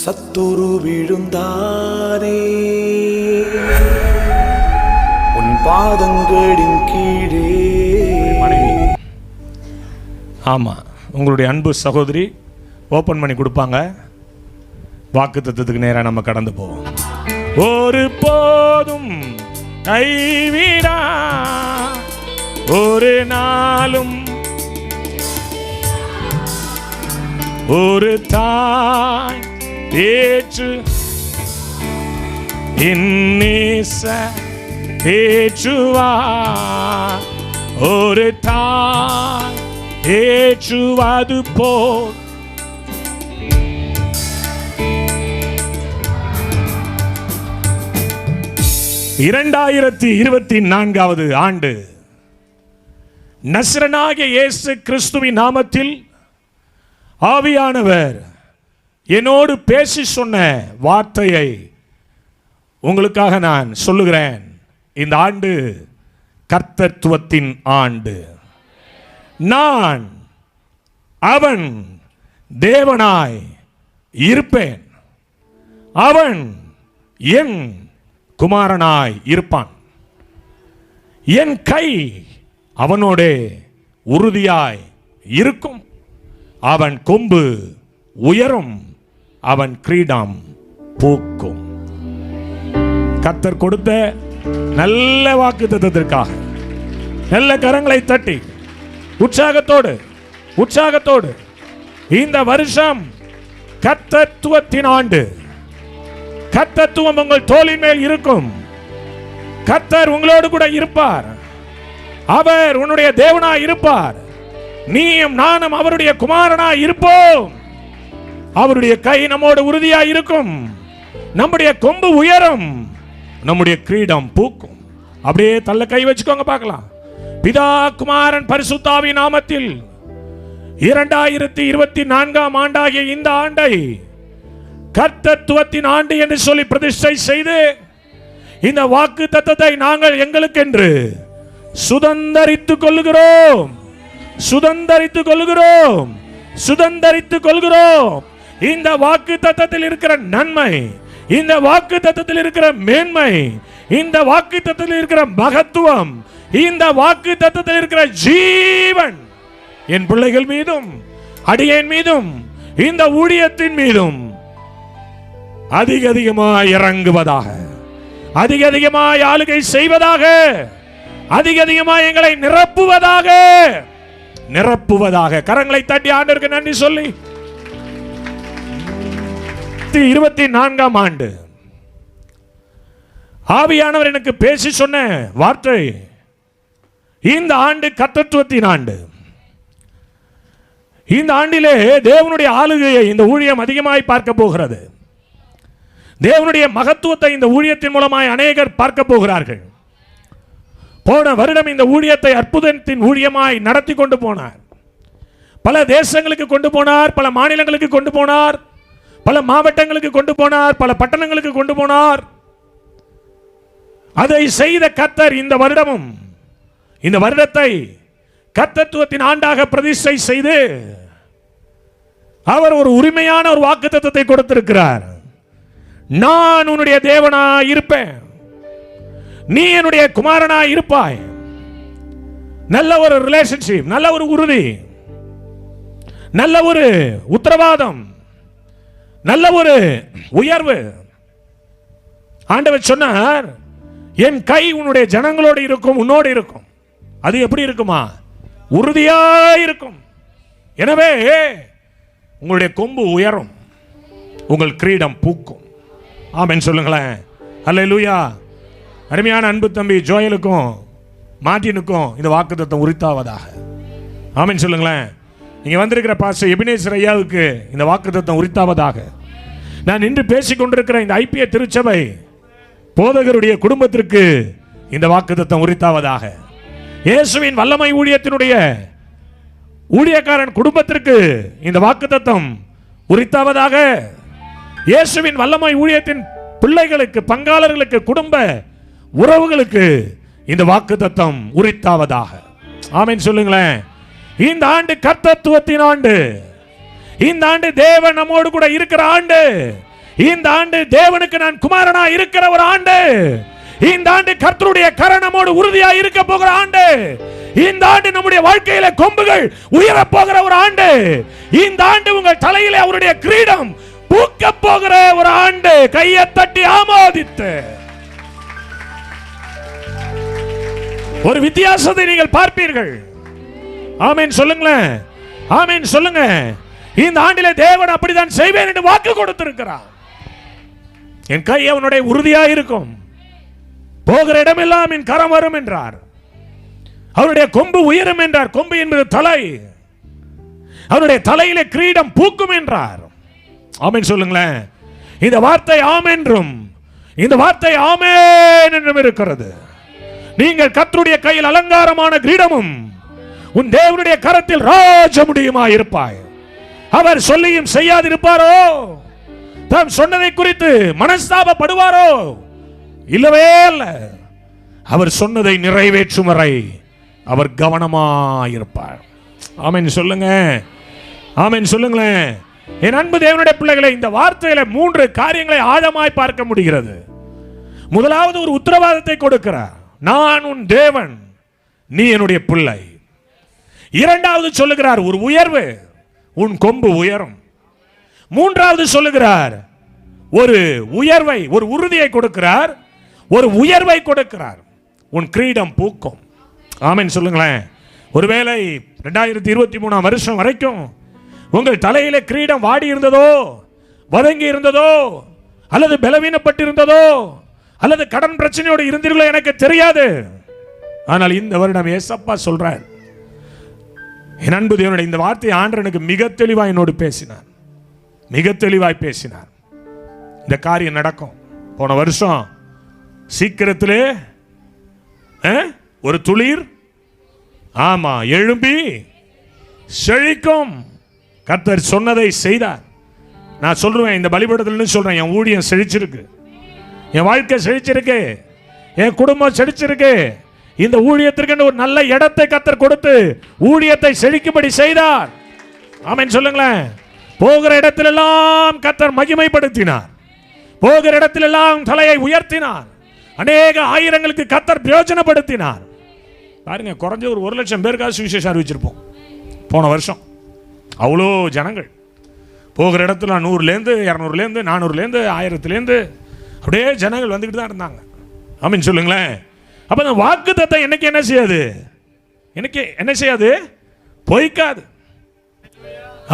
சத்துரு விழுந்தானே உன் பாதங்களின் கீழே. ஆமாம், உங்களுடைய அன்பு சகோதரி ஓப்பன் பண்ணி கொடுப்பாங்க. வாக்குத்தத்தத்துக்கு நேராக நம்ம கடந்து போவோம். ஒரு போதும் கைவிடா, ஒரு நாளும் ஒரு தாய் ஏற்று இன்னேச ஏற்றுவா, ஒரு தாய் ஏற்றுவது போல் இரண்டாயிரத்தி 24வது ஆண்டு நசரேயனாகிய இயேசு கிறிஸ்துவின் நாமத்தில் ஆவியானவர் என்னோடு பேசி சொன்ன வார்த்தையை உங்களுக்காக நான் சொல்லுகிறேன். இந்த ஆண்டு கர்த்தத்துவத்தின் ஆண்டு. நான் அவன் தேவனாய் இருப்பேன், அவன் என் குமாரனாய் இருப்பான். என் கை அவனோடே உறுதியாய் இருக்கும். அவன் கொம்பு உயரும், அவன் கிரீடம் பூக்கும். கர்த்தர் கொடுத்த நல்ல வாக்குத்தத்தத்திற்காக நல்ல கரங்களை தட்டி உற்சாகத்தோடு இந்த வருஷம் கர்த்தத்துவத்தின் ஆண்டு. கர்த்தத்துவம் உங்கள் தோளின் மேல் இருக்கும். கர்த்தர் உங்களோடு கூட இருப்பார். அவர் உன்னுடைய தேவனாய் இருப்பார். நீயும் நானும் அவருடைய குமாரனாய் இருப்போம். அவருடைய கை நம்மோடு உறுதியாய் இருக்கும். நம்முடைய கொம்பு உயரும், நம்முடைய கிரீடம் பூக்கும். அப்படியே தள்ள கை வச்சுக்கோங்க பார்க்கலாம். பிதா குமாரன் பரிசுத்த ஆவியின் நாமத்தில் 2024ஆம் ஆண்டாகிய இந்த ஆண்டை கர்த்தத்துவத்தின் ஆண்டு என்று சொல்லி பிரதிஷ்டை செய்து இந்த வாக்கு தத்தத்தை நாங்கள் எங்களுக்கென்று சுதந்தரித்துக் கொள்கிறோம். இந்த வாக்கு தத்தத்தில் இருக்கிற நன்மை, இந்த வாக்கு தத்தத்தில் இருக்கிற மேன்மை, இந்த வாக்கு தத்தத்தில் இருக்கிற மகத்துவம், இந்த வாக்கு தத்தத்தில் இருக்கிற ஜீவன் என் பிள்ளைகள் மீதும் அடியேன் மீதும் இந்த ஊழியத்தின் மீதும் அதிகமாய் இறங்குவதாக, அதிகமாய் ஆளுகை செய்வதாக, அதிகமாய் எங்களை நிரப்புவதாக. கரங்களை தட்டி ஆண்டவருக்கு நன்றி சொல்லி 24ஆம் ஆண்டு ஆவியானவர் எனக்கு பேசி சொன்ன வார்த்தை, இந்த ஆண்டு கர்த்தத்துவத்தின் ஆண்டு. இந்த ஆண்டிலே தேவனுடைய ஆளுகையை இந்த ஊழியம் அதிகமாய் பார்க்க போகிறது. தேவனுடைய மகத்துவத்தை இந்த ஊழியத்தின் மூலமாய் அநேகர் பார்க்க போகிறார்கள். போன வருடம் இந்த ஊழியத்தை அற்புதத்தின் ஊழியமாய் நடத்தி கொண்டு போனார். பல தேசங்களுக்கு கொண்டு போனார், பல மாநிலங்களுக்கு கொண்டு போனார், பல மாவட்டங்களுக்கு கொண்டு போனார், பல பட்டணங்களுக்கு கொண்டு போனார். அதை செய்த கர்த்தர் இந்த வருடமும் இந்த வருடத்தை கர்த்தத்துவத்தின் ஆண்டாக பிரதிஷ்டை செய்து அவர் ஒரு உரிமையான ஒரு வாக்குத்தத்தத்தை கொடுத்திருக்கிறார். நான் உன்னுடைய தேவனாய் இருப்பேன், நீ என்னுடைய குமாரனாய் இருப்பாய். நல்ல ஒரு ரிலேஷன்ஷிப், நல்ல ஒரு உறுதி, நல்ல ஒரு உத்தரவாதம், நல்ல ஒரு உயர்வு. ஆண்டவர் சொன்னார், என் கை உன்னுடைய ஜனங்களோடு இருக்கும், உன்னோடு இருக்கும். அது எப்படி இருக்குமா? உறுதியாய் இருக்கும். எனவே உங்களுடைய கொம்பு உயரும், உங்கள் கிரீடம் பூக்கும். ஆமென் சொல்லுங்களேன். அல்லேலூயா. அருமையான அன்பு தம்பி ஜோயலுக்கும் மார்ட்டினுக்கும் இந்த வாக்குத்தத்தம் உரித்தாவதாக. ஆமென் சொல்லுங்களேன். நீங்க வந்திருக்கிற பாஸ்டர் எபினேசர் ஐயாவுக்கு இந்த வாக்குத்தத்தம் உரித்தாவதாக. நான் நின்று பேசிக் கொண்டிருக்கிற இந்த ஐபிஏ திருச்சபை போதகருடைய குடும்பத்திற்கு இந்த வாக்குத்தத்தம் உரித்தாவதாக. இயேசுவின் வல்லமை ஊழியத்தினுடைய ஊழியக்காரன் குடும்பத்திற்கு இந்த வாக்குத்தத்தம் உரித்தாவதாக. இயேசுவின் வல்லமை ஊழியத்தின் பிள்ளைகளுக்கு, பங்காளர்களுக்கு, குடும்ப உறவுகளுக்கு இந்த வாக்குத்தத்தம் உரித்தாவதாக. ஆமென் சொல்லுங்களேன். இந்த ஆண்டு கர்த்தத்துவத்தின் ஆண்டு. இந்த ஆண்டு தேவன் நம்மோடு கூட இருக்கிற ஆண்டு. இந்த ஆண்டு தேவனுக்கு நான் குமாரனா இருக்கிற ஒரு ஆண்டு. இந்த ஆண்டு கர்த்தருடைய கரம் நம்மோடு உறுதியா இருக்க போகிற ஆண்டு. இந்த ஆண்டு நம்முடைய வாழ்க்கையில கொம்புகள் உயர போகிற ஒரு ஆண்டு. இந்த ஆண்டு உங்கள் தலையிலே அவருடைய கிரீடம் பூக்க போகிற ஒரு ஆண்டு. கையை தட்டி ஆமோதித்து ஒரு வித்தியாசத்தை நீங்கள் பார்ப்பீர்கள். ஆமென் சொல்லுங்களேன். ஆமென் சொல்லுங்க. இந்த ஆண்டிலே தேவன் அப்படித்தான் செய்வேன் என்று வாக்கு கொடுத்திருக்கிறார். என் கை அவனுடைய உறுதியா இருக்கும். போகிற இடமெல்லாம் என் கரம் வரும் என்றார். அவருடைய கொம்பு உயரும் என்றார். கொம்பு என்பது தலை. அவருடைய தலையிலே கிரீடம் பூக்கும் என்றார். ஆமென் சொல்லுங்களேன். இந்த வார்த்தை ஆமென் என்றும் இந்த வார்த்தை ஆமென் என்றும் இருக்கிறது. நீங்கள் கர்த்தருடைய கையில் அலங்காரமான கிரீடமும் உன் தேவனுடைய கரத்தில் ராஜ முடியுமா இருப்பாய். அவர் சொல்லியும் செய்யாதிருப்பாரோ? தாம் சொன்னதை குறித்து மனஸ்தாபப்படுவாரோ? இல்லவே இல்ல. அவர் சொன்னதை நிறைவேற்றும் வரை அவர் கவனமாயிருப்பார். ஆமென் சொல்லுங்க. ஆமென் சொல்லுங்களேன். என் அன்பு தேவனுடைய பிள்ளைகளை, இந்த வார்த்தையில 3 காரியங்களை ஆழமாய் பார்க்க முடிகிறது. முதலாவது ஒரு உத்தரவாதத்தை கொடுக்கிறார். நான் உன் தேவன், நீ என்னுடைய பிள்ளை. இரண்டாவது சொல்லுகிறார் ஒரு உயர்வு, உன் கொம்பு உயரும். மூன்றாவது சொல்லுகிறார் ஒரு உயர்வை, ஒரு உறுதியை கொடுக்கிறார், ஒரு உயர்வை கொடுக்கிறார், உன் கிரீடம் பூக்கும். ஆமென் சொல்லுங்களேன். ஒருவேளை 2023 வருஷம் வரைக்கும் உங்கள் தலையிலே கிரீடம் வாடி இருந்ததோ, வதங்கி இருந்ததோ, அல்லது பலவீனப்பட்டிருந்ததோ, அல்லது கடன் பிரச்சனையோடு இருந்தீர்களோ எனக்கு தெரியாது. ஆனால் இந்த வருடம் ஏசப்பா சொல்றார், என் அன்பு தேவனுடைய இந்த வார்த்தை ஆண்டவனுக்கு மிக தெளிவாய் என்னோடு பேசினார். மிக தெளிவாய் பேசினார். இந்த காரியம் நடக்கும். போன வருஷம் சீக்கிரத்திலே ஒரு துளிர் ஆமா எழும்பி செழிக்கும். கர்த்தர் சொன்னதை செய்தார். நான் சொல்றேன், இந்த பலிபீடத்தில் சொல்றேன், என் ஊழியம் செழிச்சிருக்கு, என் வாழ்க்கை செழிச்சிருக்கு, என் குடும்பம் செழிச்சிருக்கு. இந்த ஊழியத்திற்கு ஒரு நல்ல இடத்தை கர்த்தர் கொடுத்து ஊழியத்தை செழிக்கும்படி செய்தார். ஆமென் சொல்லுங்களேன். போகிற இடத்திலெல்லாம் கர்த்தர் மகிமைப்படுத்தினார். போகிற இடத்திலெல்லாம் தலையை உயர்த்தினார். அநேக ஆயிரங்களுக்கு கர்த்தர் பிரயோஜனப்படுத்தினார். பாருங்க, குறைஞ்ச ஒரு 1,00,000 பேருக்காக சுவிசேஷம் அறிவிச்சிருப்போம் போன வருஷம். அவ்வளோ ஜனங்கள் போகிற இடத்துல 100லேருந்து 200லேருந்து 400லேருந்து 1000லேருந்து அப்படியே ஜனங்கள் வந்துக்கிட்டு தான் இருந்தாங்க. ஆமென் சொல்லுங்களேன். அப்போ அந்த வாக்கு தத்தம் எனக்கு என்ன செய்யாது, எனக்கு என்ன செய்யாது, பொய்க்காது.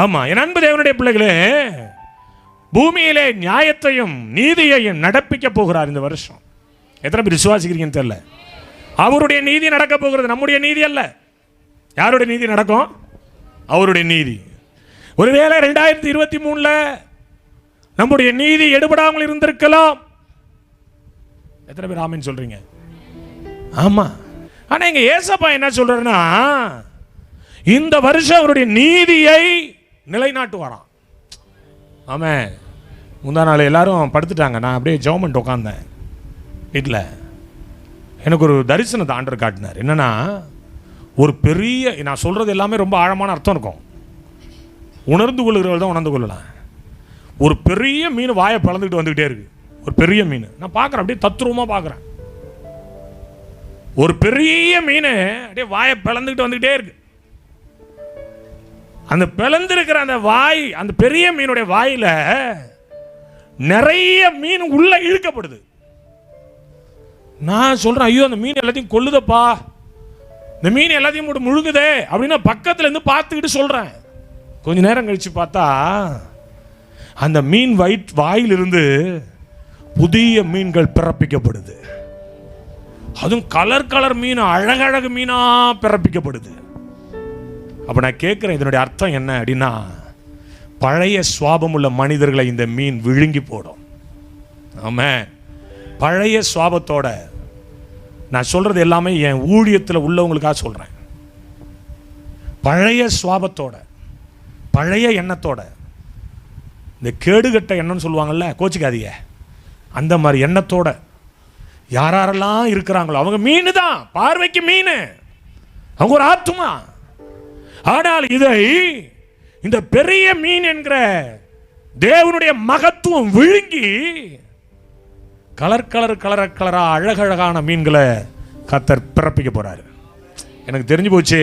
ஆமா, என் அன்பு தேவனுடைய பிள்ளைகளே, பூமியிலே நியாயத்தையும் நீதியையும் நடப்பிக்க போகிறார் இந்த வருஷம். எத்தனை பேர் விசுவாசிக்கிறீங்கன்னு தெரியல. அவருடைய நீதி நடக்க போகிறது, நம்முடைய நீதி அல்ல. யாருடைய நீதி நடக்கும்? அவருடைய நீதி. ஒருவேளை 2023 நம்முடைய நீதி எடுபடாமல் இருந்திருக்கலாம். எத்தனை பேர் ஆமென் சொல்றீங்க? ஆமா. ஆனா இங்க ஏசப்பா என்ன சொல்றாருன்னா, இந்த வருஷம் அவருடைய நீதியை நிலைநாட்டுவாராம். ஆமா. முந்தா நாள் எல்லாரும் படுத்துட்டாங்க. நான் அப்படியே ஜெபம் உட்கார்ந்தேன் வீட்டில். எனக்கு ஒரு தரிசனத்தை ஆண்டவர் காட்டினார். என்னன்னா, ஒரு பெரிய, நான் சொல்றது எல்லாமே ரொம்ப ஆழமான அர்த்தம் இருக்கும், உணர்ந்து கொள்ளுகிறவர்கள் தான் உணர்ந்து கொள்ளலாம். ஒரு பெரிய மீன் வாயை பிளந்துக்கிட்டு வந்துக்கிட்டே இருக்கு. ஒரு பெரிய மீன் நான் பார்க்குறேன், அப்படியே தத்ரூபமாக பார்க்குறேன். ஒரு பெரிய மீன் அப்படியே வாயை பிளந்துக்கிட்டு வந்துக்கிட்டே இருக்கு. அந்த பிளந்திருக்கிற அந்த வாய், அந்த பெரிய மீனுடைய வாயில நிறைய மீன் உள்ள இழுக்கப்படுது. நான் சொல்றேன், ஐயோ அந்த மீன் எல்லாத்தையும் கொல்லுதப்பா, இந்த மீன் எல்லாத்தையும் முழுகுதே அப்படின்னு பக்கத்துல இருந்து பார்த்துக்கிட்டு சொல்றேன். கொஞ்ச நேரம் கழிச்சு பார்த்தா அந்த மீன் வாயிலிருந்து புதிய மீன்கள் பிறப்பிக்கப்படுது. அதுவும் கலர் கலர் மீன், அழகழகு மீனா பிறப்பிக்கப்படுது. அப்ப நான் கேட்கிறேன், இதனுடைய அர்த்தம் என்ன அப்படின்னா, பழைய சுவாபம் உள்ள மனிதர்களை இந்த மீன் விழுங்கி போடும். ஆமா, பழைய சுவாபத்தோட. நான் சொல்றது எல்லாமே என் ஊழியத்தில் உள்ளவங்களுக்காக சொல்றேன். பழைய சுவாபத்தோட, பழைய எண்ணத்தோட, இந்த கேடுகட்ட எண்ணம்னு சொல்லுவாங்கல்ல, கோச்சிக்காதீங்க, அந்த மாதிரி எண்ணத்தோட யாரெல்லாம் இருக்கிறாங்களோ அவங்க மீன் தான், பார்வைக்கு மீன், அவங்க ஒரு ஆத்துமா. ஆனால் இதை இந்த பெரிய மீன் என்கிற தேவனுடைய மகத்துவம் விழுங்கி கலரா அழகழகான மீன்களை கர்த்தர் பிறப்பிக்க போறாரு. எனக்கு தெரிஞ்சு போச்சு,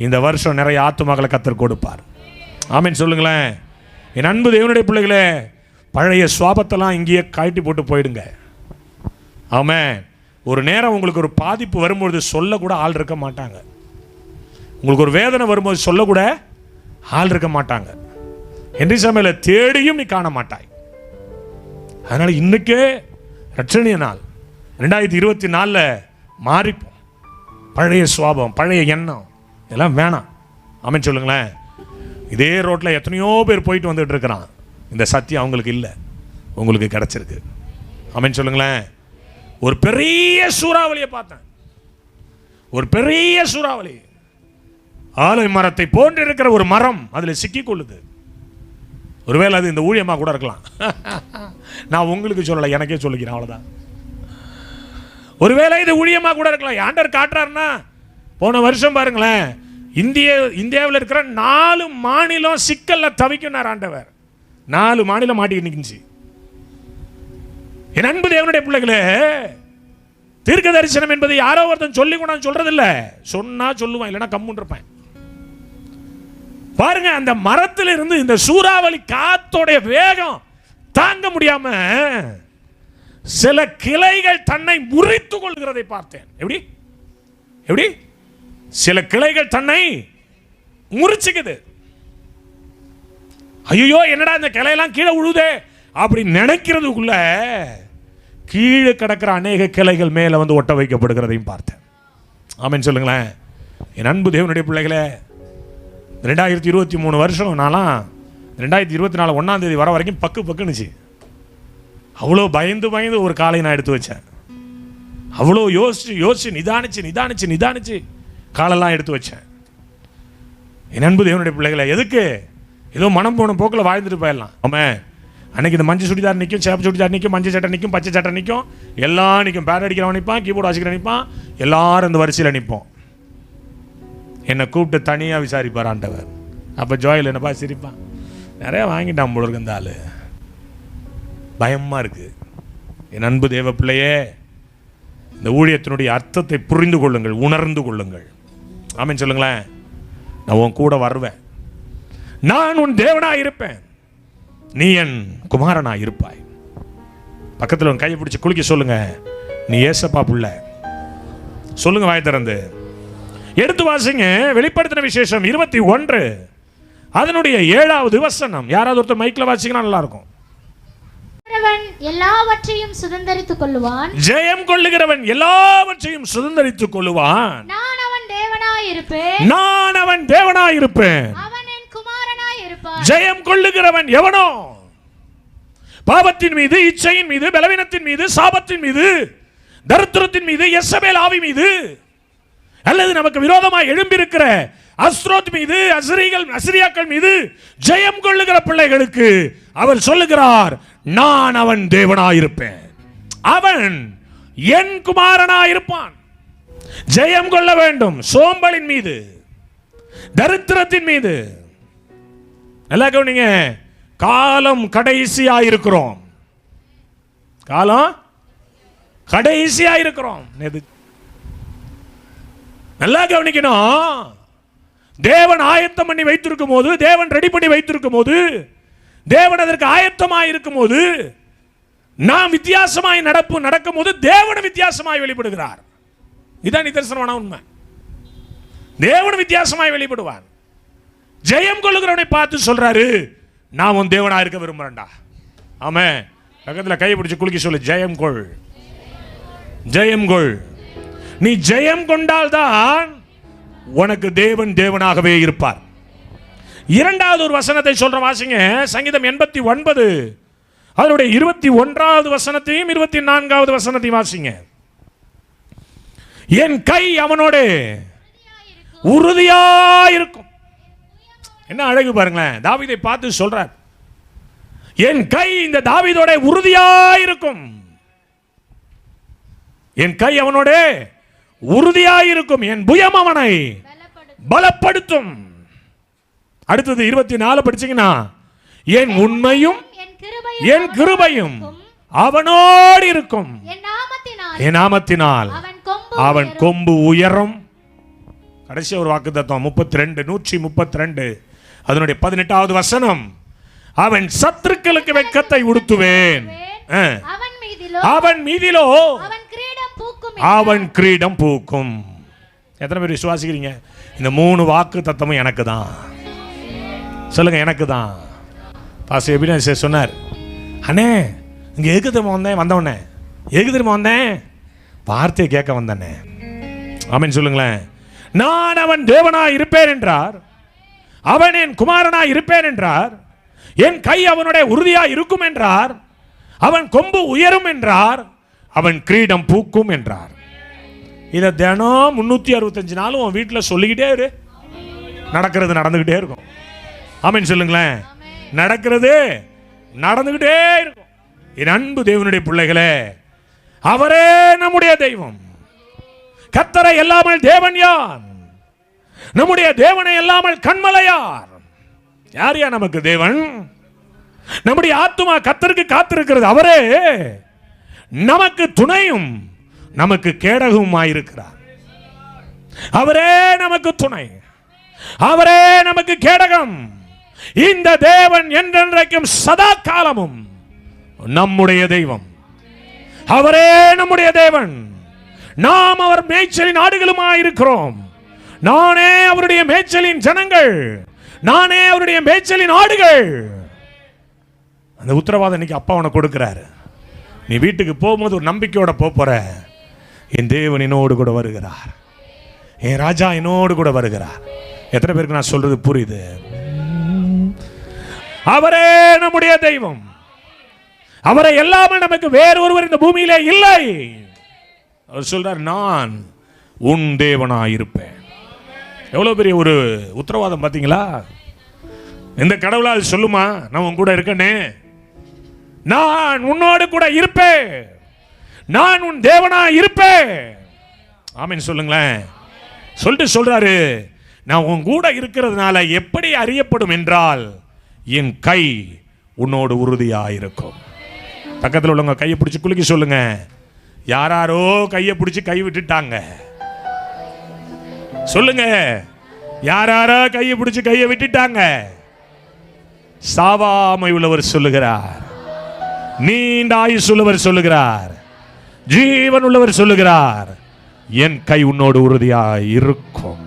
இந்த வருஷம் நிறைய ஆத்துமாக்களை கர்த்தர் கொடுப்பார். ஆமென் சொல்லுங்களேன். என் அன்பு தேவனுடைய பிள்ளைகளே, பழைய சுவாபத்தெல்லாம் இங்கேயே காட்டி போட்டு போயிடுங்க. ஆமென். ஒரு நேரம் உங்களுக்கு ஒரு பாதிப்பு வரும்பொழுது சொல்லக்கூட ஆள் இருக்க மாட்டாங்க. உங்களுக்கு ஒரு வேதனை வரும்போது சொல்லக்கூட ஆள் இருக்க மாட்டாங்க. என்று சமையல தேடியும் நீ காண மாட்டாய். அதனால இன்னைக்கே ரட்சணிய நாள் 2024 மாறிப்போம். பழைய சுவாபம், பழைய எண்ணம் இதெல்லாம் வேணாம். ஆமென் சொல்லுங்களேன். இதே ரோட்டில் எத்தனையோ பேர் போயிட்டு வந்துட்டு இருக்கிறான். இந்த சத்தியம் அவங்களுக்கு இல்லை, உங்களுக்கு கிடைச்சிருக்கு. ஆமென் சொல்லுங்களேன். ஒரு பெரிய சூறாவளியை பார்த்தேன். ஒரு பெரிய சூறாவளி, ஆலை மரத்தை போன்று இருக்கிற ஒரு மரம் அதில் சிக்கிக் கொள்ளுது. ஒருவேளை அது இந்த ஊழியமாக கூட இருக்கலாம். நான் உங்களுக்கு சொல்லலை, எனக்கே சொல்லிக்கிறேன், அவ்வளோதான். ஒருவேளை இது ஊழியமாக கூட இருக்கலாம். ஆண்டவர் காட்டுறாருன்னா, போன வருஷம் பாருங்களேன், இந்தியாவில் இருக்கிற 4 மாநிலம் சிக்கல்ல தவிக்குனார் ஆண்டவர். 4 மாநிலம் மாட்டிக்கிட்டு நிற்கிச்சு. என் அன்பு தேவனுடைய பிள்ளைகளே, தீர்க்க தரிசனம் என்பது யாரோ ஒருத்தன் சொல்லி கொண்டாந்து சொல்றது இல்லை. சொன்னா சொல்லுவான், இல்லைன்னா கம்முன்னு இருப்பேன். பாருங்க, அந்த மரத்தில் இருந்து இந்த சூறாவளி காத்தோடைய வேகம் தாங்க முடியாம சில கிளைகள் தன்னை முறித்துக் கொள்கிறதை பார்த்தேன். எப்படி எப்படி சில கிளைகள் தன்னை முறிச்சுக்குது. ஐயோ, என்னடா இந்த கிளையெல்லாம் கீழே விழுதே அப்படி நினைக்கிறதுக்குள்ள கீழே கிடக்கிற அநேக கிளைகள் மேலே வந்து ஒட்ட வைக்கப்படுகிறதையும் பார்த்தேன். ஆமென் சொல்லுங்களேன். என் அன்பு தேவனுடைய பிள்ளைகளே, 2023 வருஷம் நான்லாம் 2024 1ஆம் தேதி வர வரைக்கும் பக்குனுச்சு. அவ்வளோ பயந்து ஒரு காலை நான் எடுத்து வச்சேன். அவ்வளோ யோசிச்சு நிதானிச்சு காலெல்லாம் எடுத்து வச்சேன். என் அன்பு தேவனுடைய பிள்ளைகளை, எதுக்கு ஏதோ மனம் போன போக்கில் வாழ்ந்துட்டு போயிடலாம். ஆமாம், அன்னைக்கு இந்த மஞ்சள் சுடிதார் நிற்கும், சேப்பு சுடிதார் நிற்கும், மஞ்சள் சட்டை நிற்கும், பச்சை சட்டை நிற்கும், எல்லாம் நிற்கும். பேட் அடிக்கிறவன் நிற்பான், கீபோர்டு வாசிக்கிறவன் நிற்பான், எல்லாரும் இந்த வரிசையில் நிற்போம். என்னை கூப்பிட்டு தனியாக விசாரிப்பார் ஆண்டவர். அப்போ ஜோயில் என்னப்பா சிரிப்பான், நிறைய வாங்கிட்டான் போல இருக்கு இந்த ஆள். பயமாக இருக்குது. என் அன்பு தேவ பிள்ளையே, இந்த ஊழியத்தினுடைய அர்த்தத்தை புரிந்து கொள்ளுங்கள், உணர்ந்து கொள்ளுங்கள். ஆமென் சொல்லுங்களேன். நான் உன் கூட வருவேன், நான் உன் தேவனாய் இருப்பேன், நீ என் குமாரனாய் இருப்பாய். பக்கத்தில் உன் கையை பிடிச்சி குளிக்க சொல்லுங்க, நீ ஏசப்பா புள்ள சொல்லுங்க, வாய் திறந்து. எடுத்து வாசிங்க வெளிப்படுத்தின விசேஷம் 21 அதனுடைய 7வது வசனம். யாராவது ஒருத்தர் மைக்கில் வாசிங்கன்னா நல்லா இருக்கும். எல்லாவற்றையும் சுதந்தரித்துக் கொள்ளுவான், ஜெயம் கொள்ளுகிறவன் எல்லாவற்றையும் சுதந்தரித்துக் கொள்ளுவான். நான் அவன் தேவனாய் இருப்பேன், நான் அவன் தேவனாய் இருப்பேன், அவன் என் குமாரனாய் இருப்பான். ஜெயம் கொள்ளுகிறவன் எவனோ? பாவத்தின் மீது, இச்சையின் மீது, பலவீனத்தின் மீது, சாபத்தின் மீது, தரித்திரத்தின் மீது, யெசபேல் ஆவி மீது, அல்லது நமக்கு விரோதமாக எழும்பியிருக்கிற அஸ்ரோத் மீது, அசிரியாக்கள் மீது ஜெயம் கொள்ளுகிற பிள்ளைகளுக்கு அவர் சொல்லுகிறார், நான் அவன் தேவனாயிருப்பேன், அவன் என் குமாரனாயிருப்பான். ஜெயம் கொள்ள வேண்டும் சோம்பலின் மீது, தரித்திரத்தின் மீது. நல்லா கவனிங்க, காலம் கடைசியாயிருக்கிறோம், காலம் கடைசியாயிருக்கிறோம். நல்லா கவனிக்கணும். தேவன் ஆயத்தம் பண்ணி வைத்திருக்கும் போது, தேவன் ரெடி பண்ணி வைத்திருக்கும் போது, தேவன் அதற்கு ஆயத்தமாய் இருக்கும் போது, நாம் வித்தியாசமாய் நடக்கும் போது தேவன் வித்தியாசமாய் வெளிப்படுகிறார். இதான் நிதர்சனமான உண்மை. தேவன் வித்தியாசமாய் வெளிப்படுவார். ஜெயம் கொள்ளுகிறவனை பார்த்து சொல்றாரு, நான் உன் தேவனா இருக்க விரும்புறேன்டா. ஆமென். பக்கத்தில் கை பிடிச்சு குலுக்கி சொல்லு, ஜெயம் கொள், ஜெயம் கொள். நீ ஜெயம் கொண்டால்தான் உனக்கு தேவன் தேவனாகவே இருப்பார். 2வது ஒரு வசனத்தை சொல்ற வாசிங்க. சங்கீதம் 89 அதனுடைய 21வது வசனத்தையும் 24வது வசனத்தையும் வாசிங்க. என் கை அவனோடு உறுதியாயிருக்கும். என்ன அழகு பாருங்களேன். தாவீதை பார்த்து சொல்றார், என் கை இந்த தாவீதோட உறுதியாயிருக்கும், என் கை அவனோட உறுதியாயிருக்கும், என் புயம் அவனை பலப்படுத்தும். அடுத்தது 24 படிச்சீங்கன்னா, என் உண்மையும் என் கிருபையும் அவனோடு இருக்கும், என் நாமத்தினால் அவன் கொம்பு உயரும். கடைசி ஒரு வாக்குத்தத்தம் 132 அதனுடைய 18வது வசனம், அவன் சத்துருக்களுக்கு வெட்கத்தை உடுத்துவேன், அவன் மீதிலோ அவன் கிரீடம் பூக்கும். எத்தனை பேர் விசுவாசிக்கிறீங்க? இந்த 3 வாக்கு தத்தமும் எனக்கு தான். சொல்லுங்க, எனக்கு தான். பாஸ்டர் எபினேசர் சொன்னார், அண்ணே இங்கே எதுக்கு திரும்ப வந்தவனே எதுக்கு திரும்ப வந்தேன்? வார்த்தையை கேட்க வந்தனே. ஆமென் சொல்லுங்களேன். நான் அவன் தேவனாய் இருப்பேன் என்றார், அவன் என் குமாரனாய் இருப்பேன் என்றார், என் கை அவனுடைய உறுதியாய் இருக்கும் என்றார், அவன் கொம்பு உயரும் என்றார், அவன் கிரீடம் பூக்கும் என்றார். இதை தினம் 365 நாளும் உன் வீட்டில் சொல்லிக்கிட்டே இரு. நடக்கிறது நடந்துகிட்டே இருக்கும். ஆமென் சொல்லுங்களேன். நடக்கிறது நடந்துகிட்டே இருக்கும். என் அன்பு தேவனுடைய பிள்ளைகளே, அவரே நம்முடைய தெய்வம். கர்த்தரை இல்லாமல் தேவன் யார்? நம்முடைய தேவனை இல்லாமல் கண்மலை யார்? யார் யா நமக்கு தேவன்? நம்முடைய ஆத்துமா கர்த்தருக்கு காத்திருக்கிறது. அவரே நமக்கு துணையும் நமக்கு கேடகமாயிருக்கிறார். அவரே நமக்கு துணை, அவரே நமக்கு கேடகம். இந்த தேவன் என்றென்றைக்கும் சதா காலமும் நம்முடைய தெய்வம். அவரே நம்முடைய தேவன். நாம் அவர் மேய்ச்சலின் ஆடுகளுமாயிருக்கிறோம். நானே அவருடைய மேய்ச்சலின் ஜனங்கள், நானே அவருடைய மேய்ச்சலின் ஆடுகள். அந்த உத்தரவாதம் இன்னைக்கு அப்பா உனக்கு கொடுக்கிறாரு. நீ வீட்டுக்கு போகும்போது ஒரு நம்பிக்கையோட போற, என் தேவன் என்னோடு கூட வருகிறார், என் ராஜா என்னோடு கூட வருகிறார். எத்தனை பேருக்கு நான் சொல்றது புரியுது? அவரே நம்முடைய தெய்வம். அவரை எல்லாமே நமக்கு வேறு ஒருவர் இந்த பூமியிலே இல்லை. அவர் சொல்றார், நான் உன் தேவனாய் இருப்பேன். எவ்வளவு பெரிய ஒரு உத்தரவாதம் பார்த்தீங்களா? இந்த கடவுளா அது சொல்லுமா, நான் உன் கூட இருக்கனே, நான் உன்னோடு கூட இருப்பேன், நான் உன் தேவனாய் இருப்பேன். ஆமென் சொல்லுங்களேன். சொல்லிட்டு சொல்றாரு, நான் உன் கூட இருக்கிறதுனால எப்படி அறியப்படும் என்றால், என் கை உன்னோடு உறுதியாயிருக்கும். பக்கத்தில் உள்ளவங்க கையை பிடிச்சி குலுக்கி சொல்லுங்க, யாராரோ கையை பிடிச்சி கை விட்டுட்டாங்க. சொல்லுங்க, யாராரோ கையை பிடிச்சி கையை விட்டுட்டாங்க. சாவாமை உள்ளவர் சொல்லுகிறார், நீண்ட ஆயுசு உள்ளவர் சொல்லுகிறார், ஜீவன் உள்ளவர் சொல்லுகிறார், என் கை உன்னோடு உறுதியாய் இருக்கும்.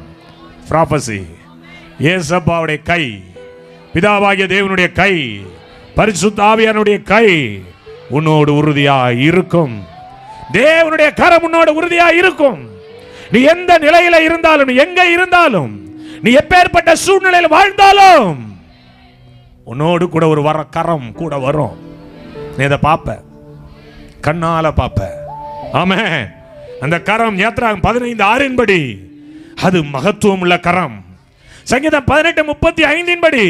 ப்ராபசி. ஏசப்பாவுடைய கை, பிதாவாகிய தேவனுடைய கை, பரிசுத்த ஆவியானுடைய கை உன்னோடு உறுதியாய் இருக்கும். தேவனுடைய கரம் உன்னோடு உறுதியாய் இருக்கும். நீ எந்த நிலையில இருந்தாலும், நீ எங்க இருந்தாலும், நீ எப்பேற்பட்ட சூழ்நிலையில் வாழ்ந்தாலும், உன்னோடு கூட ஒரு கரம் கூட வரும். நீ இதை பார்ப்ப, கண்ணால பார்ப்ப. ஆமென். அந்த கரம் யாத்திராகமம் 15:6 படி அது மகத்துவம் உள்ள கரம். சங்கீதம் 18:35 படி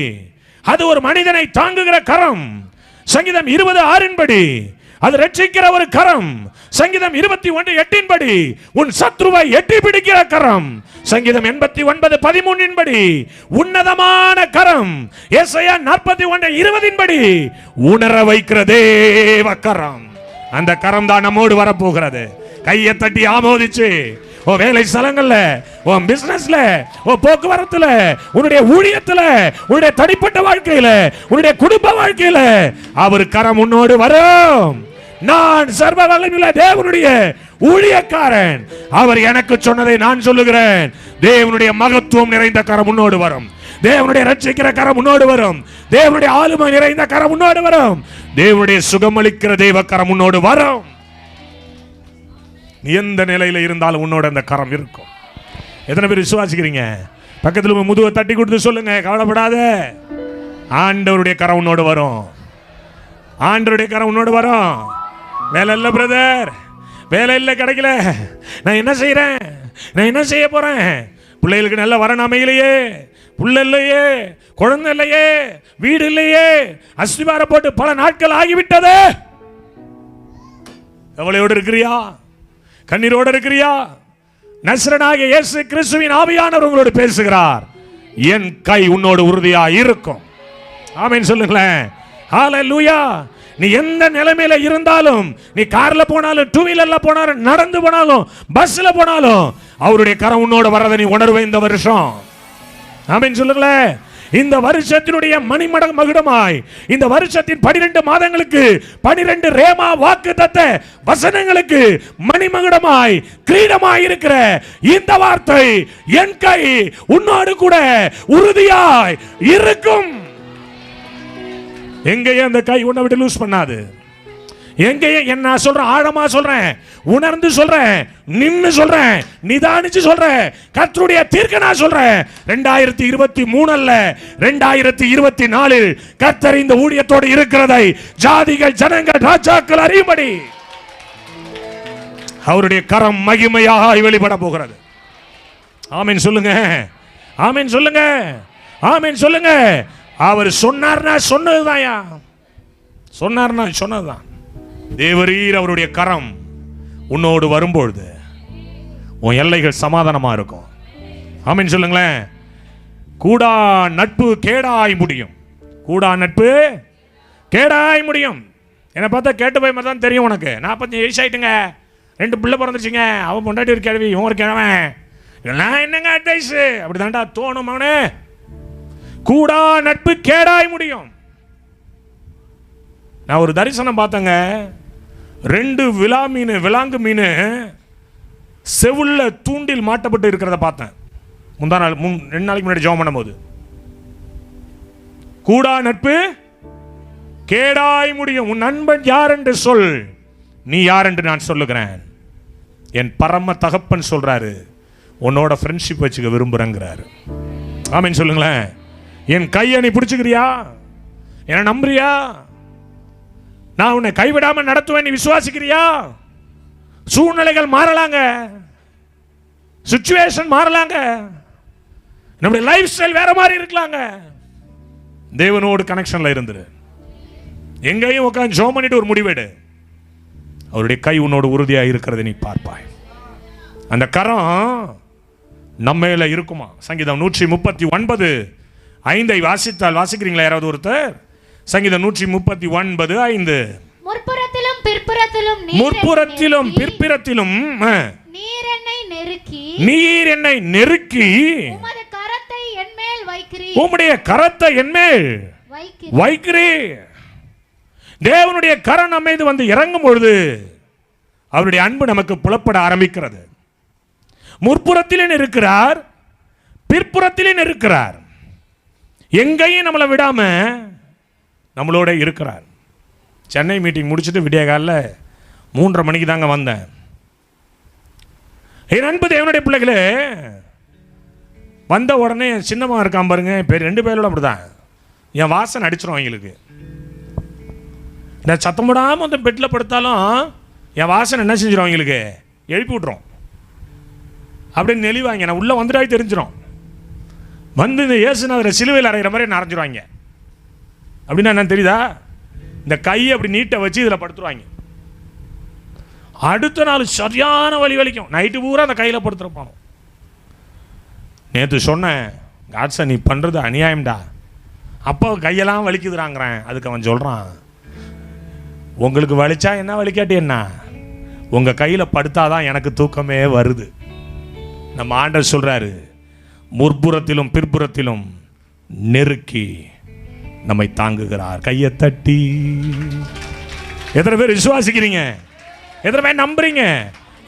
அது ஒரு மனிதனை தாங்குகிற கரம். சங்கீதம் 20:6 படி அது ரட்சிக்கிற ஒரு கரம். சங்கீதம் 21:8 படி உன் சத்ருவை எட்டி பிடிக்கிற கரம். சங்கீதம் 89:13 படி உன்னதமான கரம். ஏசாயா 41:20 படி உணர வைக்கிற தேவ கரம். அந்த கரம் தான் நம்மோடு வரப்போகிறது. கையை தட்டி ஆமோதிச்சு, ஓ வேலை ஸ்தலங்கள்ல, ஓ பிசினஸ்ல, ஓ போக்குவரத்துல, உன்னுடைய ஊழியத்துல, உன்னுடைய தனிப்பட்ட வாழ்க்கையில, உன்னுடைய குடும்ப வாழ்க்கையில அவர் கரம் உன்னோடு வரும். நான் சர்வ வல்லமையுள்ள தேவனுடைய ஊழியக்காரன், அவர் எனக்கு சொன்னதை நான் சொல்லுகிறேன். தேவனுடைய மகத்துவம் நிறைந்த கரம் உன்னோடு வரும். தேவனுடைய ரட்சிக்கிற கரம் உன்னோடு வரும். தேவனுடைய ஆளுமை நிறைந்த கரம் உன்னோடு வரும். தேவனுடைய சுகமளிக்கிற தேவ கரம் உன்னோடு வரும். நீ எந்த நிலையில இருந்தாலும் உன்னோட அந்த கரம் இருக்கும். எத்தனை பேர் விசுவாசிக்கிறீங்க? பக்கத்தில் முதுவை தட்டி கொடுத்து சொல்லுங்க, கவலைப்படாத, ஆண்டவருடைய கரம் உன்னோடு வரும். ஆண்டவருடைய கரம் உன்னோடு வரும். வேலை இல்லை பிரதர், வேலை இல்லை, கிடைக்கல, நான் என்ன செய்யறேன், நான் என்ன செய்ய போறேன், பிள்ளைகளுக்கு நல்ல வரன் அமையலையே, புள்ள இல்லையே, குழந்தை இல்லையே, வீடு இல்லையே, அஸ்திவாரம் போட்டு பல நாட்கள் ஆகிவிட்டது. கவலையோடு இருக்கிறியா? கண்ணீரோடு இருக்கிறியா? நசரனாகிய இயேசு கிறிஸ்துவின் ஆவியானவர் உங்களோடு பேசுகிறார். என் கை உன்னோடு உறுதியா இருக்கும். ஆமென் சொல்லுங்களேன். ஹalleluya. நீ எந்த நிலைமையில இருந்தாலும், நீ கார்ல போனாலும், டூ வீலர்ல போனாலும், நடந்து போனாலும், பஸ்ல போனாலும், அவருடைய கரம் உன்னோட வர்றதை நீ உணர்வே இந்த வருஷம். ஆமென் சொல்லுங்களேன். இந்த வருஷத்தினுடைய மகுடமாய், இந்த வருஷத்தின் 12 மாதங்களுக்கு 12 ரேமா வாக்குத்தத்த வசனங்களுக்கு மணிமகுடமாய் கிரீடமாய் இருக்கிற இந்த வார்த்தை, என் கை உன்னோடு கூட உறுதியாய் இருக்கும். எங்கேயும் அந்த கை உன்னை விட்டு லூஸ் பண்ணாது. எங்கேயும் என்ன சொல்றேன், ஆழமா சொல்றேன், உணர்ந்து சொல்றேன், நின்னு சொல்றேன், நிதானிச்சு சொல்றேன், கர்த்தருடைய தீர்க்க நான் சொல்றேன். 2023 அல்ல, 2024 கர்த்தர் இந்த ஊழியத்தோடு இருக்கிறதை ஜாதிகள், ஜனங்கள், ராஜாக்கள் அறியும்படி அவருடைய கரம் மகிமையாக வெளிப்பட போகிறது. ஆமென் சொல்லுங்க. ஆமென் சொல்லுங்க. ஆமென் சொல்லுங்க. அவர் சொன்னார்னா சொன்னதுதான்யா. சொன்னார்னா சொன்னதுதான். தேவரீர் அவருடைய கரம் உன்னோடு வரும்பொழுது உன் எல்லைகள் சமாதானமா இருக்கும். ஆமென் சொல்லுங்களேன். கூடா நட்பு கேடாய் முடியும். கூடா நட்பு கேடாய் முடியும். என்னை பார்த்தா கேட்டு போய் மாதிரி தான் தெரியும் உனக்கு. 40 வயசு ஆயிட்டுங்க, 2 பிள்ளை பிறந்துச்சுங்க, அவன் பொண்டாட்டி ஒரு கிழவி, இவன் ஒரு கிழவன், நான் என்னங்க அட்வைஸ் அப்படி தாண்டா தோணும். அவனே கூடா நட்பு கேடாய் முடியும். நான் ஒரு தரிசனம் பார்த்தேங்க. 2 விலாங்கு மீன் செவுள்ள தூண்டில் மாட்டப்பட்டு இருக்கிறத பார்த்தேன். 2 நாளைக்கு முன்னாடி ஜெபம் பண்ணும்போது, கூடா நட்பு கேடாய் முடியும். உன் நண்பன் யார் என்று சொல், நீ யார் என்று நான் சொல்லுகிறேன். என் பரம தகப்பன் சொல்றாரு, உன்னோட ஃப்ரெண்ட்ஷிப் வச்சுக்க விரும்புறேங்கிறாரு. ஆமென் சொல்லுங்களேன். என் கையை நீ பிடிச்சுக்கிறியா? என்ன நம்புறியா? நான் உன்னை கைவிடாம நடத்துவேன், நீ விசுவாசிக்கிறியா? சூழ்நிலைகள் மாறலாங்க, சிச்சுவேஷன் மாறலாங்க, நம்முடைய லைஃப் ஸ்டைல் வேற மாதிரி இருக்கலாங்க. தேவனோடு கனெக்ஷன்ல இருந்துரு. எங்கேயும் உட்காந்து ஜெபம் பண்ணிட்டு ஒரு முடிவெடு. அவருடைய கை உன்னோடு உறுதியா இருக்கிறதை நீ பார்ப்பாய். அந்த கரம் நம்மையில இருக்குமா? சங்கீதம் 139:5 வாசித்தால், வாசிக்கிறீங்களா யாராவது ஒருத்தர்? சங்கீதம் 139:5. முற்புறத்திலும் பிற்புறத்திலும் நீர் என்னை நெருக்கி உமது கரத்தை என்மேல் வைக்கிறீர். உம்முடைய கரத்தை என்மேல் வைக்கிறீர். தேவனுடைய கரம் நம்ம மீது வந்து இறங்கும் பொழுது அவருடைய அன்பு நமக்கு புலப்பட ஆரம்பிக்கிறது. முற்புறத்திலே இருக்கிறார், பிற்புறத்திலே இருக்கிறார். எங்கேயும் நம்மளை விடாம நம்மளோட இருக்கிறார். சென்னை மீட்டிங் முடிச்சுட்டு விடிய காலைல 3:30 மணிக்கு தாங்க வந்தேன். என் அன்பு தேவனுடைய பிள்ளைகளே, வந்த உடனே என் சின்னம்மா இருக்கான் பாருங்க, 2 பேரோட அப்படிதான் என் வாசனை அடிச்சிடும் அவங்களுக்கு. நான் சத்தம் போடாமல் வந்து பெட்டில் படுத்தாலும் என் வாசனை என்ன செஞ்சிடும் அவங்களுக்கு, எழுப்பி விட்டுரும். அப்படின்னு நெளிவாங்க. நான் உள்ளே வந்துட்டாவே தெரிஞ்சிடும். வந்து இந்த இயேசுநாதரை சிலுவையில் அறைகிற மாதிரி நரைஞ்சிருவாங்க. அப்படின்னா என்ன தெரியுதா? இந்த கையை அப்படி நீட்டை வச்சு இதில் படுத்துருவாங்க. அடுத்த நாள் சரியான வலிக்கும். நைட்டு பூரா அந்த கையில் படுத்துருப்பானோ. நேற்று சொன்னேன், காட்ஸா நீ பண்ணுறது அநியாயம்டா, அப்போ கையெல்லாம் வலிக்குதுறாங்கிறேன். அதுக்கு அவன் சொல்கிறான், உங்களுக்கு வலிச்சா என்ன, வலிக்காட்டி என்ன, உங்கள் கையில் படுத்தாதான் எனக்கு தூக்கமே வருது. நம்ம ஆண்டவர் சொல்கிறாரு, முற்புறத்திலும் பிற்புறத்திலும் நெருக்கி நம்மை தாங்குகிறார். கையை தட்டி. எத்தனை பேர் விசுவாசிக்கிறீங்க? எத்தனை பேர் நம்புறீங்க?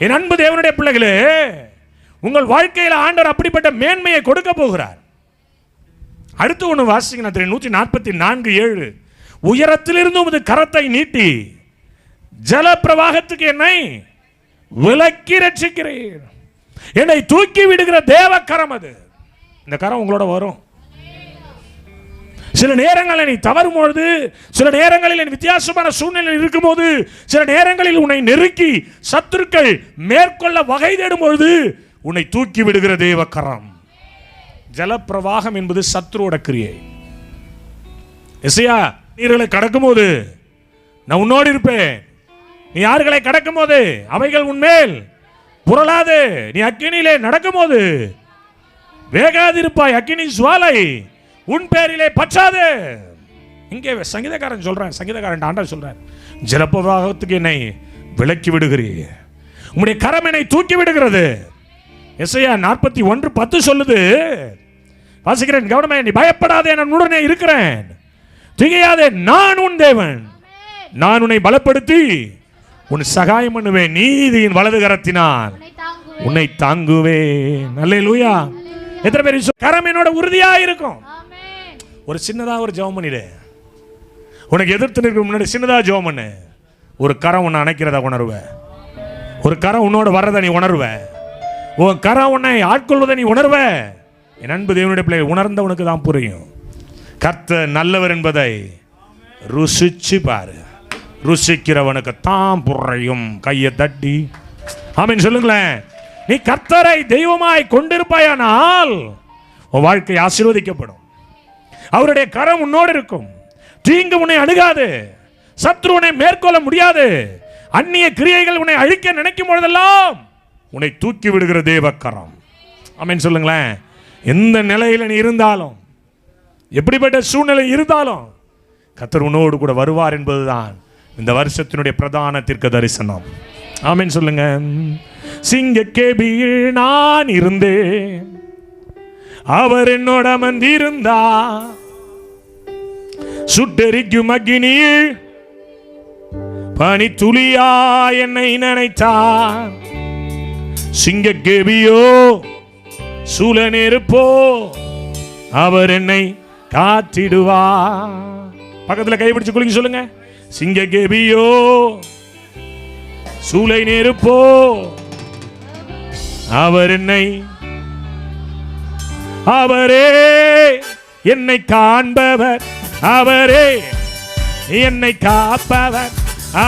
என் அன்பு தேவனுடைய பிள்ளைகளே, உங்கள் வாழ்க்கையில் ஆண்டவர் அப்படிப்பட்ட மேன்மையை கொடுக்க போகிறார். அடுத்து ஒன்று வாசிங்க. 144:7 உயரத்திலிருந்து உமது கரத்தை நீட்டி ஜல பிரவாகத்துக்கு என்னை விலக்கி ரட்சிக்கிறீர். என்னை தூக்கி விடுகிற தேவ கரம் அது. இந்த கரம் உங்களோட வரும். சில நேரங்களில் நீ தவறும் பொழுது, சில நேரங்களில் வித்தியாசமான சூழ்நிலை இருக்கும் போது, சில நேரங்களில் உன்னை நெருக்கி சத்துருக்கள் மேற்கொள்ள வகை தேடும் பொழுது உன்னை தூக்கி விடுகிற தேவ கரம். ஜலப்பிரவாகம் என்பது சத்துருவோட கிரியை. எசையா, நீர்களை கடக்கும் போது நான் உன்னோடு இருப்பேன், நீ யார்களை கடக்கும் போது அவைகள் உன்மேல் புரளாது, நீ அக்கினியிலே நடக்கும் போது வேகாதிருப்பாய், அக்கினி ஜுவாலை உன் பேரிலே பற்றாது. இங்கே சங்கீதக்காரன் சொல்றான், சங்கீதக்காரன் ஆண்டவர் சொல்றார், ஜலப்பிரவாகத்துக்கு என்னை விலக்கி விடுகிறீர், உம்முடைய கரம் என்னை தூக்கி விடுகிறது. எசையா 41:10 சொல்லுது, வாசிக்கிறேன் கவனமே, நீ பயப்படாதே, நான் உடனே இருக்கிறேன், திகையாதே, நான் உன் தேவன், நான் உன்னை பலப்படுத்தி உன் சகாயம் பண்ணுவேன், நீதியின் வலது கரத்தினால் உன்னை தாங்குவேன். அல்லேலூயா. எத்தனை பேர் கரம் என்னோட உறுதியா இருக்கும்? ஒரு சின்னதா ஒரு ஜெபம் பண்ணிடு. உனக்கு எதிர்த்து நிற்க முன்னாடி சின்னதா ஜெபம் பண்ணு. ஒரு கரம் உன்னை அணைக்கிறத உணர்வ, ஒரு கரம் உன்னோட வர்றதை நீ உணர்வ, உன் கரம் உன்னை ஆட்கொள்வதை நீ உணர்வ. என் அன்பு தேவனுடைய பிள்ளை, உணர்ந்தவனுக்கு தான் புரியும் கர்த்தர் நல்லவர் என்பதை. ருசிச்சு பாரு, ருசிக்கிறவனுக்கு தான் புரியும். கையை தட்டி ஆமென் சொல்லுங்களேன். நீ கர்த்தரை தெய்வமாய் கொண்டிருப்பாயானால் உன் வாழ்க்கை ஆசீர்வதிக்கப்படும். அவருடைய கரம் உன்னோடு இருக்கும். தீங்கு உன்னை அணுகாது, சத்ரு உன்னை மேற்கொள்ள முடியாது. அந்நிய கிரியைகள் உன்னை அழிக்க நினைக்கும் பொழுதெல்லாம் உன்னை தூக்கி விடுகிற தேவக்கரம். ஆமென் சொல்லுங்களேன். எந்த நிலையில் நீ இருந்தாலும், எப்படிப்பட்ட சூழ்நிலை இருந்தாலும் கர்த்தர் உன்னோடு கூட வருவார் என்பதுதான் இந்த வருஷத்தினுடைய பிரதான தீர்க்க தரிசனம். ஆமென் சொல்லுங்க. சிங்கக்கேபியில் நான் இருந்தேன், அவர் என்னோட அமர்ந்திருந்தார், சுட்டெரிக்கும் அக்கினியில் பனி துளியா என்னை நினைத்தார். சிங்கக்கேபியோ சூழ நெருப்போ அவர் என்னை காத்திடுவார். பக்கத்துல கைப்பிடிச்சு குலுங்கி சொல்லுங்க, சிங்கக்கேபியோ சூளை நெருப்போ அவர் என்னை, அவரே என்னை காண்பவர், அவரே என்னை காப்பவர்,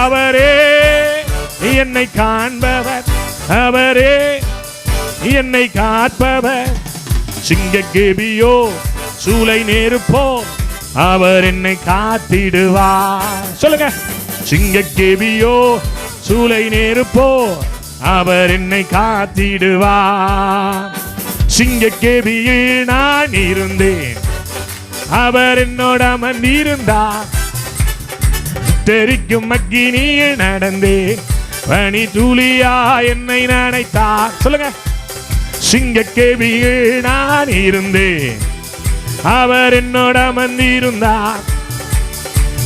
அவரே என்னை காண்பவர், அவரே என்னை காப்பவர். சிங்கக்கேபியோ சூளை நெருப்போ அவர் என்னை காத்திடுவார். சொல்லுங்க, சிங்கக்கேபியோ சூளை நெருப்போ அவர் என்னை காத்திடுவார். சிங்கக்கேபியில் நான் இருந்தேன், அவர் என்னோட அமர்ந்திருந்தார், தெரிக்கும் அக்கினியில் நடந்தேன், பனி துளியா என்னை நினைத்தார். சொல்லுங்க, சிங்கக்கேபியில் நான் இருந்தேன், அவர் என்னோட அமர்ந்திருந்தார்,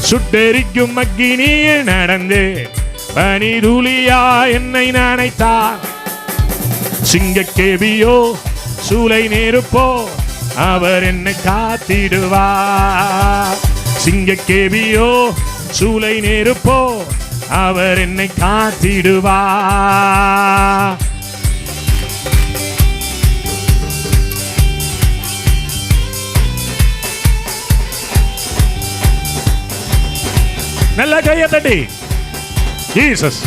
சுட்டெரிக்கும் அக்கினியில் நடந்தேன், பனி துளியா என்னை நினைத்தார். சிங்கக்கேபியோ சூளை நெருப்போ அவர் என்னை காத்திடுவார். சிங்கக்கேபியோ சூளை நெருப்போ அவர் என்னை காத்திடுவார். நல்ல கையை தட்டி ஜீசஸ்.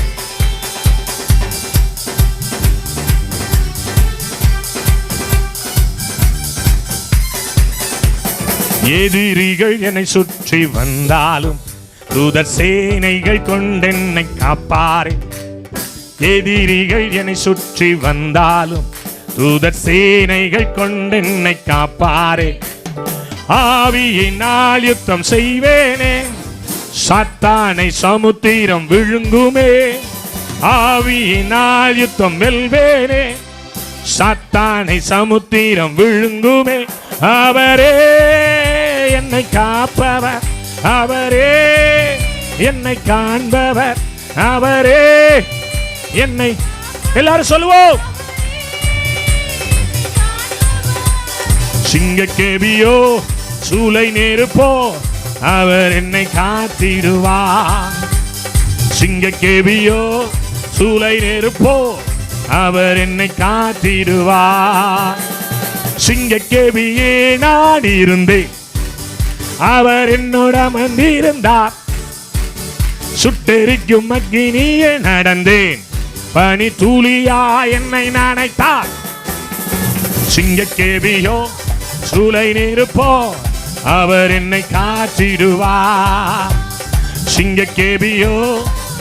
எதிரிகள் என்னை சுற்றி வந்தாலும் தூதர் சேனைகள் கொண்டென்னை காப்பாரே. எதிரிகள் என்னை சுற்றி வந்தாலும் தூதர் சேனைகள் கொண்டென்னை காப்பாரே. ஆவியினால் யுத்தம் செய்வேனே, சாத்தானை சமுத்திரம் விழுங்குமே. ஆவியினால் யுத்தம் வெல்வேனே, சாத்தானை சமுத்திரம் விழுங்குமே. அவரே என்னை காப்பவர், அவரே என்னை காண்பவர், அவரே என்னை, எல்லாரும் சொல்லுவோம், சிங்கக்கேபியோ சூளை நெருப்போ அவர் என்னை காத்திடுவார். சிங்கக்கேபியோ சூளை நெருப்போ அவர் என்னை காத்திடுவார். சிங்கக்கேபியே நான் இருந்தேன், அவர் என்னோட அமர்ந்திருந்தார், சுட்டெரிக்கும் அக்கினியே நடந்தேன், பனி துளியா என்னை நினைத்தார். சிங்கக்கேபியோ சூளை நெருப்போ அவர் என்னை காத்திடுவார். சிங்கக்கேபியோ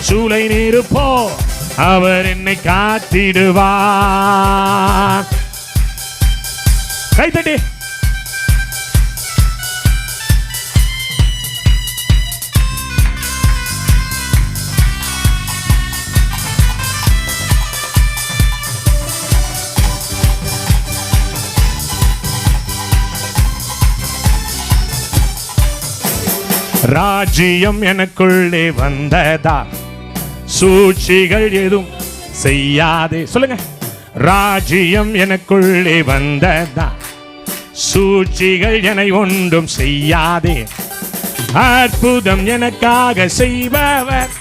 சூளை நெருப்போ அவர் என்னை காத்திடுவார். கைத்தட்டி. ராஜ்யம் எனக்குள்ளே வந்ததா, சூழ்ச்சிகள் எதுவும் செய்யாதே. சொல்லுங்க. ராஜ்யம் எனக்குள்ளே வந்ததா, சூழ்ச்சிகள் என்னை ஒன்றும் செய்யாதே. அற்புதம் எனக்காக செய்பவர்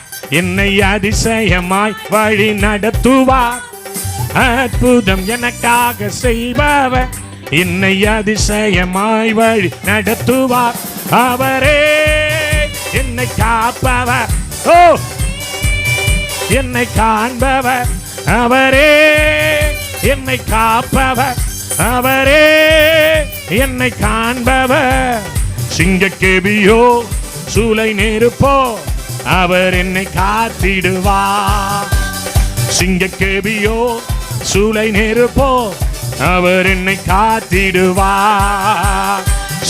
என்னை அதிசயமாய் வழி நடத்துவார். அற்புதம் எனக்காக செய்பவர் என்னை அதிசயமாய் வழி நடத்துவார். அவரே என்னை காப்பவர், ஓ என்னை காண்பவர். அவரே என்னை காப்பவர், அவரே என்னை காண்பவர். சிங்கக்கேபியோ சூளை நெருப்போ அவர் என்னை காத்திடுவார். சிங்கக்கேபியோ சூளை நெருப்போ அவர் என்னை காத்திடுவார்.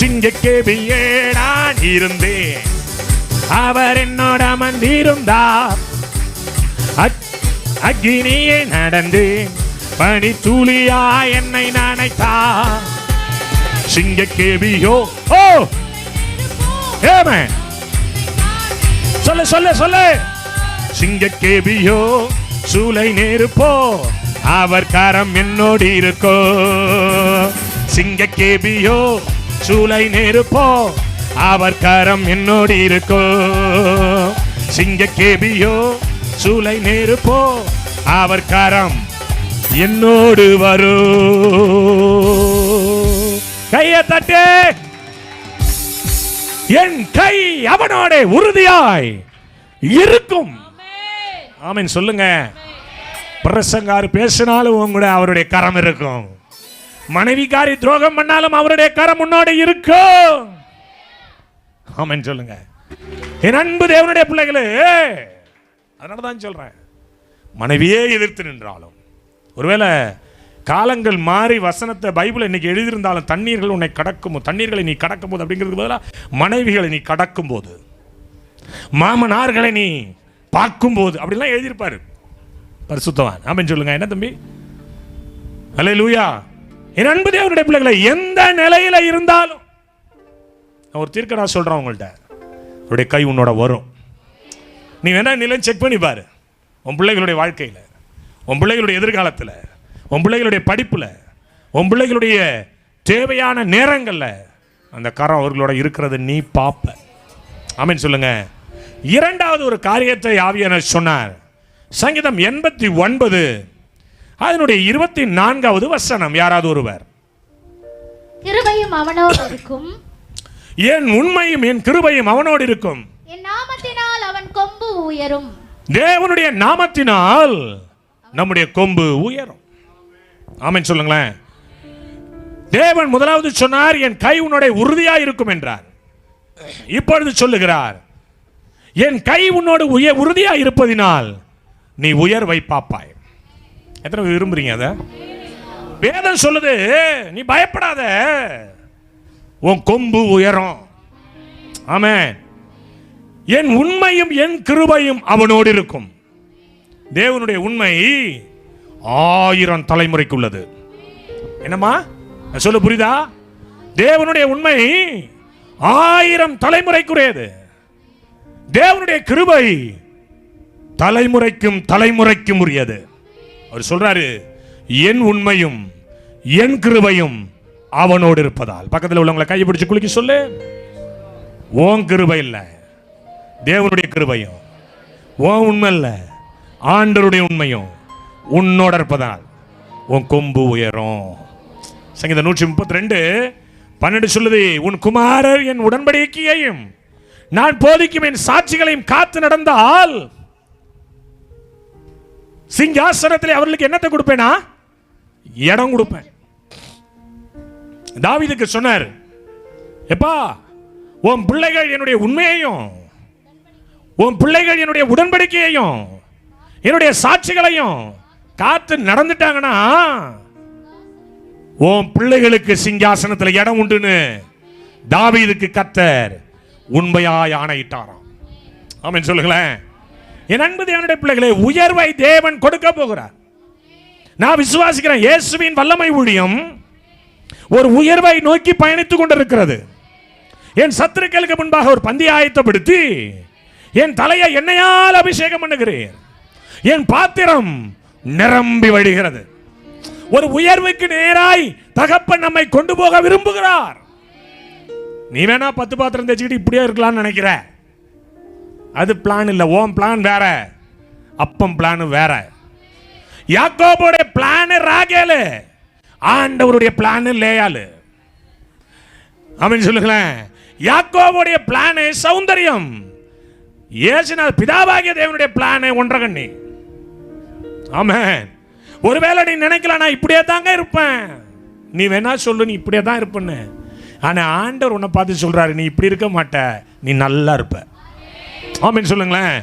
சிங்கக்கேபியே நான் இருந்தேன், அவர் என்னோட அமர்ந்திருந்தார். அக்கினியை நடந்தேன், பனி துளியா என்னை நனைத்தார். சிங்கக்கேபியோ, ஓ ஆமென். சொல்ல சொல்ல சொல்ல. சிங்கக்கேபியோ சூளை நெருப்போ அவர் கரம் என்னோடு இருக்கோ. சிங்கக்கேபியோ சூளை நெருப்போ அவர் கரம் என்னோடு இருக்கோ. சிங்கக்கேபியோ சூளை நெருப்போ அவர் கரம் என்னோடு வரும். கையை தட்டு. என் கை அவனோட உறுதியாய் இருக்கும். ஆமென் சொல்லுங்க. பிரசங்கார் பேசினாலும் உங்களோட அவருடைய கரம் இருக்கும். மனைவிக்காரி துரோகம் பண்ணாலும் அவருடைய கரம் முன்னோட இருக்கும். ஆமென் சொல்லுங்க. என் அன்பு தேவனுடைய பிள்ளைகளே, அதனாலதான் சொல்றேன், மனைவியே எதிர்த்து நின்றாலும், ஒருவேளை காலங்கள் மாறி வசனத்தை பைபிள் இன்னைக்கு எழுதியிருந்தாலும், தண்ணீர்கள் உன்னை கடக்கும், தண்ணீர்களை நீ கடக்கும் போது அப்படிங்கிறதுக்கு பதிலாக மனைவிகளை நீ கடக்கும் போது, மாமனார்களை நீ பார்க்கும் போது அப்படிலாம் எழுதியிருப்பாரு பரிசுத்தவான். ஆமென் சொல்லுங்க. என்ன தம்பி? அல்லேலூயா. என் அன்பு தேவனுடைய பிள்ளைகளை, எந்த நிலையில இருந்தாலும் நான் ஒரு தீர்க்கதரிசி சொல்றேன் உங்கள்கிட்ட, அவருடைய கை உன்னோட வரும். நீ வேணா நிலை செக் பண்ணி பாரு. உன் பிள்ளைகளுடைய வாழ்க்கையில், உன் பிள்ளைகளுடைய எதிர்காலத்தில், உன் பிள்ளைகளுடைய படிப்பில், உன் பிள்ளைகளுடைய தேவையான நேரங்களில் அந்த கரம் அவர்களோட இருக்கிறது நீ பார்ப்ப. ஆமென் சொல்லுங்க. இரண்டாவது ஒரு காரியத்தை ஆவியானவர் சொன்னார். சங்கீதம் 89 அதனுடைய 24வது வசனம். யாராவது ஒருவர். கிருபையும் அவனோடு இருக்கும், என் உண்மையும் என் கிருபையும் அவனோடு இருக்கும், என் நாமத்தினால் அவன் கொம்பு உயரும். தேவனுடைய நாமத்தினால் நம்முடைய கொம்பு உயரும். ஆமென் சொல்லுங்களேன். தேவன் முதலாவது சொன்னார், என் கை உன்னோட உறுதியாக இருக்கும் என்றார். இப்பொழுது சொல்லுகிறார், என் கை உன்னோடு உறுதியாக இருப்பதினால் நீ உயர்வை பாப்பாய். எத்தனை விரும்புறீங்க அத? வேதம் சொல்லுது, நீ பயப்படாத, உன் கொம்பு உயரும். ஆமென். என் உண்மையும் என் கிருபையும் அவனோடு இருக்கும். தேவனுடைய உண்மை 1000 தலைமுறைக்கு உள்ளது. என்னம்மா சொல்ல புரியுதா? தேவனுடைய உண்மை 1000 தலைமுறைக்குரியது. தேவனுடைய கிருபை தலைமுறைக்கும் தலைமுறைக்கும் உரியது. அவர் சொல்றாரு, என் உண்மையும் என் கிருபையும் அவனோடு இருப்பதால். பக்கத்தில் உள்ளவங்களை கையை பிடிச்சு குலுக்கி சொல்லு, ஓன் கிருபை இல்லை, தேவனுடைய கிருபையும், ஓன் உண்மை இல்லை, ஆண்டவருடைய உண்மையும் உன்னோட இருப்பதால் உன் கொம்பு உயரும். சங்கீதம் 132:12 சொல்லுது, உன் குமாரர் என் உடன்படிக்கையையும் நான் போதிக்கும் என் சாட்சிகளையும் காத்து நடந்தால் சிங்காசனத்தில் அவர்களுக்கு என்னத்தை கொடுப்பேனா? இடம் கொடுப்பேன். தாவீதுக்கு சொன்னார், எப்பா உன் பிள்ளைகள் என்னுடைய உண்மையையும், உன் பிள்ளைகள் என்னுடைய உடன்படிக்கையையும், என்னுடைய சாட்சிகளையும் காத்து நடந்துட்டாங்கன்னா உன் பிள்ளைகளுக்கு சிங்காசனத்துல இடம் உண்டுன்னு தாவீதுக்கு கர்த்தர் உண்மையாய் ஆணையிட்டாராம். ஆமென் சொல்லுங்களேன். என் அன்பு தேவனுடைய பிள்ளைகளே, உயர்வை தேவன் கொடுக்க போகிறார். நான் விசுவாசிக்கிறேன், இயேசுவின் வல்லமை ஊழியம் ஒரு உயர்வை நோக்கி பயணித்துக் கொண்டிருக்கிறது. என் சத்துருக்களுக்கு முன்பாக ஒரு பந்தி ஆயத்தப்படுத்தி என் தலையை எண்ணெயால் அபிஷேகம் பண்ணுகிறேன். என் பாத்திரம் நிரம்பி வழிகிறது. ஒரு உயர்வுக்கு நேராய் தகப்பன் நம்மை கொண்டு போக விரும்புகிறார். நீ வேணா 10 பாத்திரம் தேய்ச்சிக்கிட்டு இப்படியே இருக்கலாம்னு நினைக்கிற, அது பிளான் இல்ல. ஓம் பிளான் வேற, அப்பம் பிளான் வேற. யாக்கோபுடைய பிளான் ராகேலு, ஆண்டவருடைய பிளான் லேயாலு. ஆமென் சொல்லுங்களேன். யாக்கோபுடைய பிளான் சௌந்தரியம், இயேசுநாதர் பிதாவாகிய தேவனுடைய பிளான் ஒன்றகண்ணி. ஆமென். ஒருவேளை நீ நினைக்கலாம் நான் இப்படியே தாங்க இருப்பேன், நீ வேணா சொல்லு நீ இப்படியே தான் இருப்பேன்னு. ஆனா ஆண்டவர் உன்னை பார்த்து சொல்றாரு, நீ இப்படி இருக்க மாட்ட, நீ நல்லா இருப்ப. ஆமென் சொல்லுங்களேன்.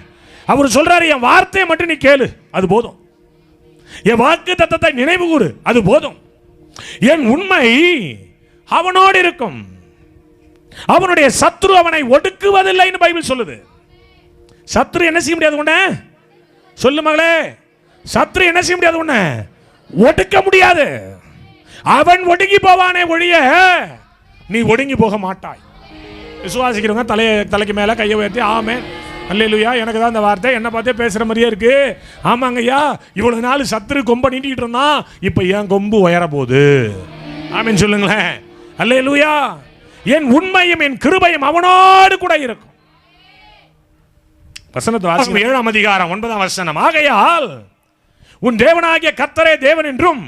அவர் சொல்றாரு, என் வார்த்தையை மட்டும் நீ கேளு, அது போதும். என் வாக்கு தத்தத்தை நினைவு கூறு, அது போதும். என் உண்மை அவனோடு இருக்கும், அவனுடைய சத்ரு அவனை ஒடுக்குவதில்லைன்னு பைபிள் சொல்லுது. சத்ரு என்ன செய்ய முடியாது உன்னை? சொல்லு மகளே, சத்ரு என்ன செய்ய முடியாது உன்னை? ஒடுக்க முடியாது. அவன் ஒடுங்கி போவானே ஒழிய நீ ஒடுங்கி போக மாட்டாய். விசுவாசிக்கிறவங்க தலைக்கு மேல கையை உயர்த்தி ஆமென் அல்லேலூயா, எனக்கு தான் இந்த வார்த்தை என்ன பார்த்தே பேசுற மாதிரியே இருக்கு. ஆமாங்க ஐயா, இவ்வளவு நாள் சத்துரு கொம்ப நீட்டிட்டு இருந்தான், இப்ப ஏன் கொம்பு உயர போகுது? ஆமென் சொல்லுங்களேன். அல்லேலூயா. என் உண்மையும் என் கிருபையும் அவனோடு கூட இருக்கும். வசனத்தை வாசிங்க. 7ஆம் அதிகாரம் 9ஆம் வசனம். ஆகையால் உன் தேவனாகிய கர்த்தரே தேவன் என்றும்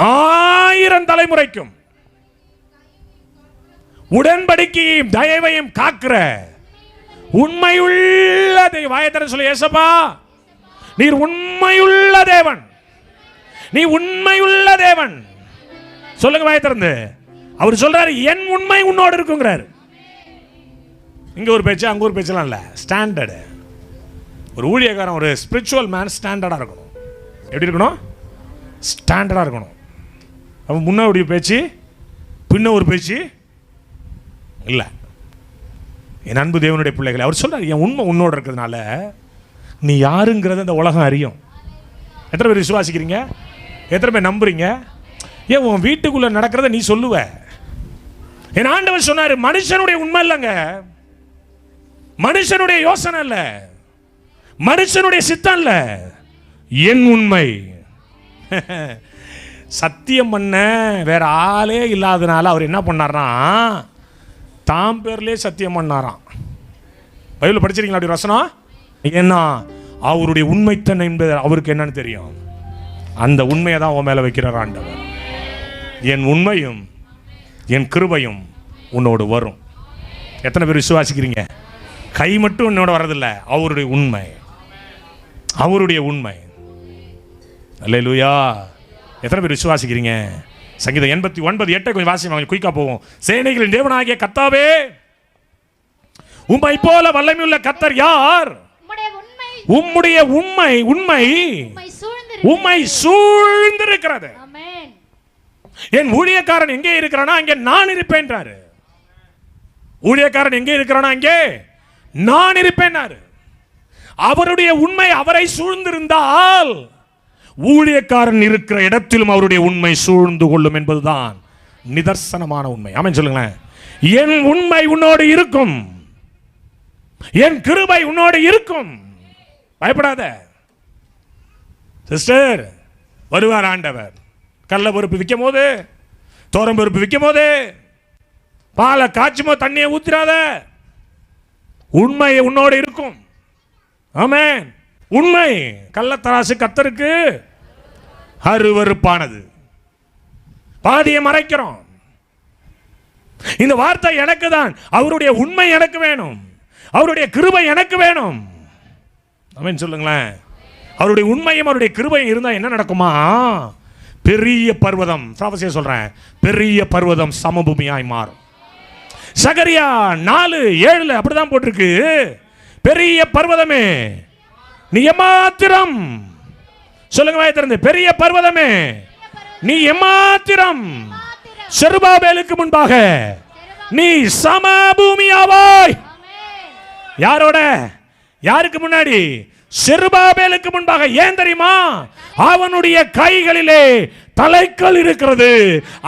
ஆயிரம் தலைமுறைக்கும் உடன்படிக்கையும் தயவையும் காக்கிற உண்மையுள்ள வாயத்தர சொல்லி, ஏசப்பா நீர் உண்மையுள்ள தேவன், நீ உண்மையுள்ள தேவன். சொல்லுங்க வாயத்திறந்து. அவர் சொல்றாரு, என் உண்மை உன்னோடு இருக்குங்கிறாரு. இங்க ஒரு பேச்சு அங்க ஒரு பேச்செல்லாம் இல்ல, ஸ்டாண்டர்டு. ஒரு ஊழியக்காரன், ஒரு ஸ்பிரிச்சுவல் மேன் ஸ்டாண்டர்டா இருக்கணும். எப்படி இருக்கணும்? ஸ்டாண்டர்டா இருக்கணும். அவன் முன்ன ஒரு பேச்சு பின்ன ஒரு பேச்சு இல்லை. என் அன்பு தேவனுடைய பிள்ளைகளை அவர் சொல்றாரு, என் உண்மை உன்னோடு இருக்கிறதுனால நீ யாருங்கிறத இந்த உலகம் அறியும். எத்தனை பேர் விசுவாசிக்கிறீங்க? எத்தனை பேர் நம்புறீங்க? ஏன் உன் வீட்டுக்குள்ள நடக்கிறத நீ சொல்லுவ? என் ஆண்டவர் சொன்னாரு, மனுஷனுடைய உண்மை இல்லைங்க, மனுஷனுடைய யோசனை இல்ல, மனுஷனுடைய சித்தம் இல்ல, என் உண்மை. சத்தியம் பண்ண வேற ஆளே இல்லாதனால அவர் என்ன பண்ணார்னா, தாம் பேர்லேயே சத்தியம் பண்ணாராம். பைபிள் படிச்சிருக்கீங்களா அப்படி வசனம்? ஏன்னா அவருடைய உண்மைத்தன்மை என்பது அவருக்கு என்னன்னு தெரியும். அந்த உண்மையை தான் உன் மேல வைக்கிறார் ஆண்டவர். என் உண்மையும் என் கிருபையும் உன்னோடு வரும். எத்தனை பேர் விசுவாசிக்கிறீங்க? கை மட்டும் உன்னோட வர்றதில்ல, அவருடைய உண்மை, அவருடைய உண்மை. அல்லேலூயா. எத்தனை பேர் விசுவாசிக்கிறீங்க? சங்கீதம் 89:8 கொஞ்சம் வாசிங்க, குயிக்கா போவோம். சேனைகளின் தேவனாகிய கர்த்தாவே, உம்மை போல வல்லமையுள்ள கர்த்தர் யார்? உம்முடைய உண்மை உம்மை சூழ்ந்திருக்கிறது. என் ஊழியக்காரன் எங்கே இருக்கிறானா அங்கே நான் இருப்பேன்றாரு. ஊழியக்காரன் எங்கே இருக்கிறானா அங்கே நான் இருப்பேன்னாரு. அவருடைய உண்மை அவரை சூழ்ந்திருந்தால் ஊழியக்காரன் இருக்கிற இடத்திலும் அவருடைய உண்மை சூழ்ந்து கொள்ளும் என்பதுதான் நிதர்சனமான உண்மை. ஆமென் சொல்லுங்களேன். என் உண்மை உன்னோடு இருக்கும், என் கிருபை உன்னோடு இருக்கும். பயப்படாத சிஸ்டர். வருவார் ஆண்டவர். கடலை பருப்பு விற்கும் போது, தோரம் பருப்பு விற்கும் போது, பாலை காய்ச்சுமோ தண்ணியை ஊத்திராத, உண்மை உன்னோடு இருக்கும். ஆமென். உண்மை கள்ளத்தராசு கர்த்தருக்கு அருவருப்பானது. பாதியை மறைக்கிறோம். இந்த வார்த்தை எனக்கு தான். அவருடைய உண்மை எனக்கு வேணும், அவருடைய கிருபை எனக்கு வேணும். ஆமென் சொல்லுங்களேன். அவருடைய உண்மையும் அவருடைய கிருபையும் இருந்தா என்ன நடக்குமா? பெரிய பர்வதம், ப்ராபசியா சொல்றேன், பெரிய பர்வதம் சமபூமியாய் மாறும். சகரியா 4:7 அப்படிதான் போட்டிருக்கு. பெரிய பர்வதமே நீ எம்மாத்திரம் சொல்லுங்க வாயை திறந்து, பெரிய பர்வதமே நீ எம்மாத்திரம் செருபாபேலுக்கு முன்பாக நீ சமபூமியாவாய். யாரோட? யாருக்கு முன்னாடி? செருபாபேலுக்கு முன்பாக. ஏன் தெரியுமா? அவனுடைய கைகளிலே தலைக்கல் இருக்கிறது.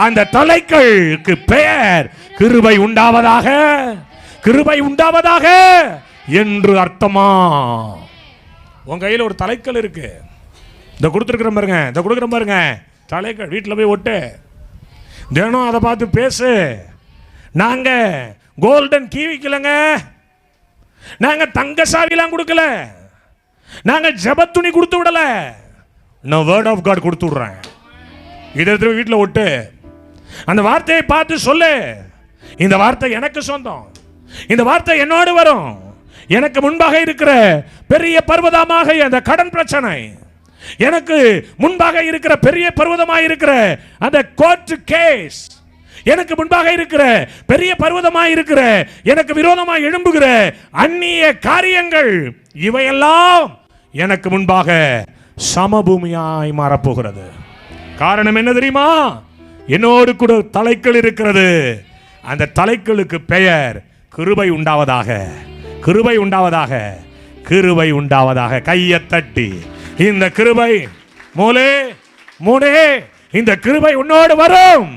அந்த தலைக்கல்லுக்கு பெயர் கிருபை உண்டாவதாக, கிருபை உண்டாவதாக என்று அர்த்தமா. உன் கையில் ஒரு தலைக்கல் இருக்கு. இதை கொடுத்துருக்குறேன் பாருங்க, இதை கொடுக்குறேன் பாருங்க. தலைக்கல் வீட்டில் போய் ஒட்டு, தினம் அதை பார்த்து பேசு. நாங்கள் கோல்டன் கீ விற்கலங்க, நாங்கள் தங்க சாவிலாம் கொடுக்கல, நாங்கள் ஜெபத்துணி கொடுத்து விடல, நான் வேர்ட் ஆஃப் காட் கொடுத்து விடுறேன். இதை எடுத்து வீட்டில் ஒட்டு. அந்த வார்த்தையை பார்த்து சொல்லு, இந்த வார்த்தை எனக்கு சொந்தம், இந்த வார்த்தை என்னோடு வரும். எனக்கு முன்பாக இருக்கிற பெரிய பர்வதமாக அந்த கடன் பிரச்சனை, எனக்கு முன்பாக இருக்கிற பெரிய பர்வதமாக இருக்கிற அந்த கோர்ட் கேஸ், எனக்கு முன்பாக இருக்கிற பெரிய பர்வதமாக இருக்கிற எனக்கு விரோதமாக எழும்புகிற அந்நிய காரியங்கள், இவையெல்லாம் எனக்கு முன்பாக சமபூமியாய் மாறப்போகிறது. காரணம் என்ன தெரியுமா? என்னோடு கூட தலைக்கல் இருக்கிறது. அந்த தலைக்கலுக்கு பெயர் கிருபை உண்டாவதாக, கிருபை உண்டாவதாக, கிருபை உண்டாவதாக. கையை தட்டி, இந்த கிருபை மோலே மோனே, இந்த கிருபை உன்னோடு வரும்.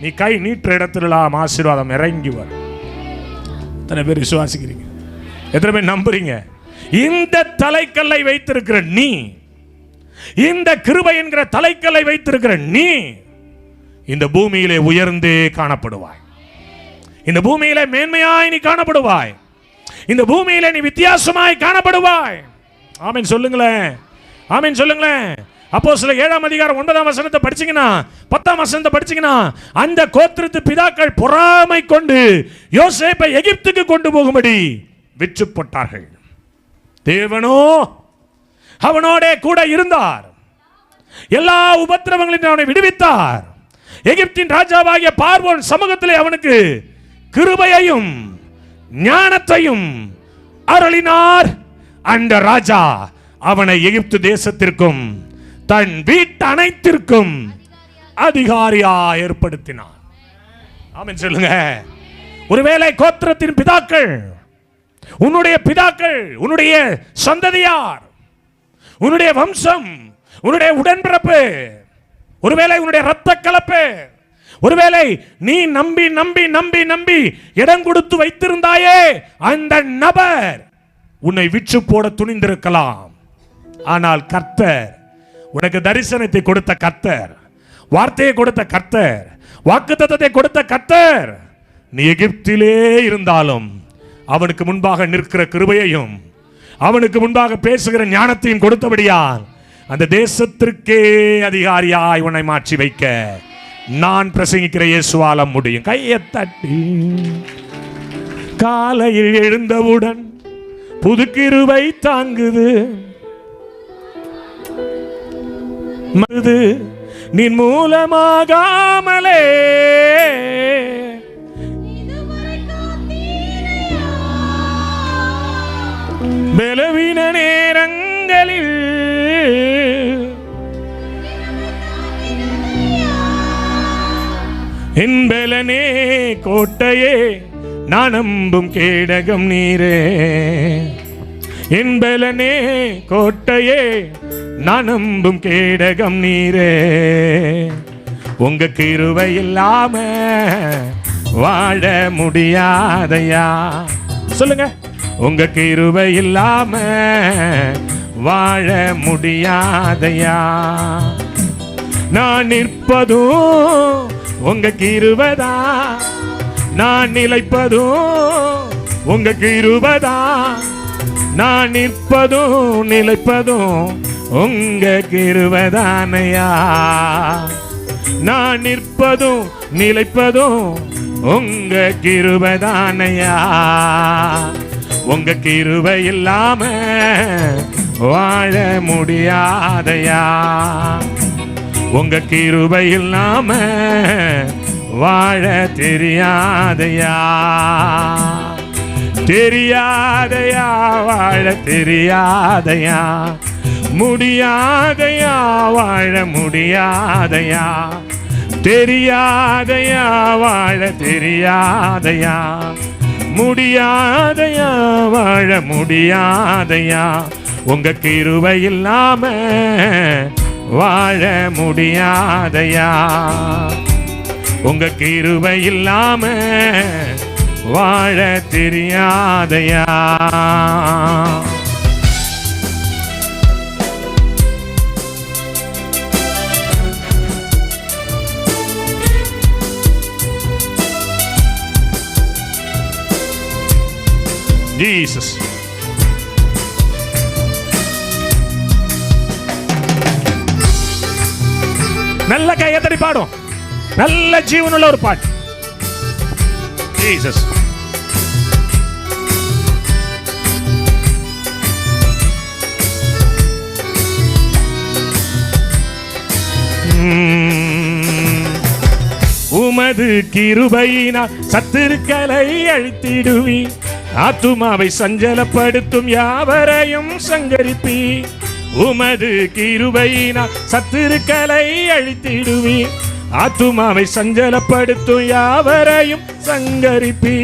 நீ கை நீட்டுற இடத்துலாம் ஆசீர்வாதம் இறங்கி வரும். எத்தனை பேர் விசுவாசிக்கிறீங்க? எத்தனை பேர் நம்புறீங்க? இந்த தலைக்கல்லை வைத்திருக்கிற நீ, இந்த கிருபை என்கிற தலைக்கல்லை வைத்திருக்கிற நீ இந்த பூமியிலே உயர்ந்தே காணப்படுவாய். இந்த பூமியிலே மேன்மையாய் நீ காணப்படுவாய். இந்த பூமியிலே நீ வித்தியாசமாய் காணப்படுவாய். ஆமென் சொல்லுங்களேன், ஆமென் சொல்லுங்களேன். அப்போஸ்தலர் 7ஆம் அதிகாரம் 9ஆம் வசனத்தை படிச்சீங்கன்னா, 10ஆம் வசனத்தை படிச்சீங்கன்னா, அந்த கோத்திரத்து பிதாக்கள் பொறாமை கொண்டு யோசேப்பை எகிப்துக்கு கொண்டு போகும்படி விற்று போட்டார்கள். தேவனோ அவனோட கூட இருந்தார், எல்லா உபத்திரவங்களிலும் அவனை விடுவித்தார். எகிப்தின் ராஜாவாகிய பார்வோன் சமூகத்திலே அவனுக்கு கிருபையையும் ஞானத்தையும் அருளினார். அந்த ராஜா அவனை எகிப்து தேசத்திற்கும் தன் வீட்டு அனைத்திற்கும் அதிகாரியா ஏற்படுத்தினான். ஆமென் சொல்லுங்க. ஒருவேளை கோத்திரத்தின் பிதாக்கள், உன்னுடைய பிதாக்கள், உன்னுடைய சந்ததியார், உன்னுடைய வம்சம், உன்னுடைய உடன்பிறப்பு, ஒருவேளை உன்னுடைய இரத்த கலப்பு, ஒருவேளை நீ நம்பி நம்பி நம்பி நம்பி இடம் கொடுத்து வைத்திருந்தாயே, அந்த நபர் உன்னை விற்று போட துணிந்திருக்கலாம். ஆனால் கர்த்தர் உனக்கு தரிசனத்தை கொடுத்த கர்த்தர், வார்த்தையை கொடுத்த கர்த்தர், வாக்குத்தத்தத்தை கொடுத்த கர்த்தர், நீ எகிப்திலே இருந்தாலும் அவனுக்கு முன்பாக நிற்கிற கிருபையையும் அவனுக்கு முன்பாக பேசுகிற ஞானத்தையும் கொடுத்தபடியால் அந்த தேசத்திற்கே அதிகாரியாய் உன்னை மாற்றி வைக்க நான் பிரசங்கிக்கிற இயேசுவால முடியும். கையை தட்டி, காலையில் எழுந்தவுடன் புது கிருபை தாங்குது, மது நின் மூலமாகாமலே பலவீன நேரங்களில் என்பலனே கோட்டையே நான் நம்பும் கேடகம் நீரே, என்பலனே கோட்டையே நான் நம்பும் கேடகம் நீரே. உங்க கிருபை இல்லாம வாழ முடியாதையா. சொல்லுங்க, உங்க கிருபை இல்லாம வாழ முடியாதையா. நான் நிற்பதும் உங்க கிருபைதா, நான் நிலைப்பதும் உங்க கிருபைதா, நான் நிற்பதும் நிலைப்பதும் உங்க கிருபைதானையா. நான் நிற்பதும் நிலைப்பதும் உங்க கிருபைதானையா. உங்க கிருபை இல்லாம வாழ முடியாதையா. உங்க கிருபை இல்லாம வாழ தெரியாதையா. தெரியாதையா, வாழ தெரியாதையா. முடியாதையா வாழ முடியாதையா, தெரியாதையா வாழ தெரியாதையா, முடியாதையா வாழ முடியாதையா, உங்க கிருபை இல்லாம வாழ முடியாதையா, உங்க கிருபை இல்லாம வாழ தெரியாதையா. Jesus. நல்ல கையத்தடி பாடும், நல்ல ஜீவனுள்ள ஒரு பாட்டு. Jesus. உமது கிருபையினால் சத்துருக்களை அழித்திடுவி, ஆத்துமாவை சஞ்சலப்படுத்தும் யாவரையும் சங்கரிப்பி. உமது கிருபையினால் சத்துருக்களை அழித்திடுவி, ஆத்துமாவை சஞ்சலப்படுத்தும் யாவரையும் சங்கரிப்பி.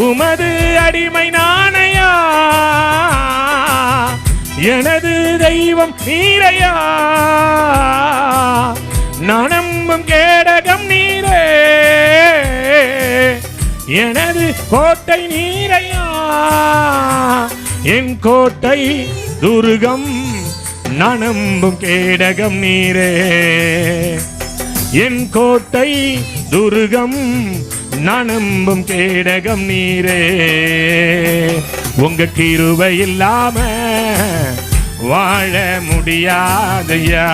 உமது அடிமை நானையா, எனது தெய்வம் நீரையா, நான் நம்பும் கேடகம் நீரே, எனது கோட்டை நீரையா, என் கோட்டை துருகம், நான் நம்பும் கேடகம் நீரே, என் கோட்டை துருகம், நான் நம்பும் கேடகம் நீரே. உங்க கிருபை இல்லாம வாழ முடியாதையா,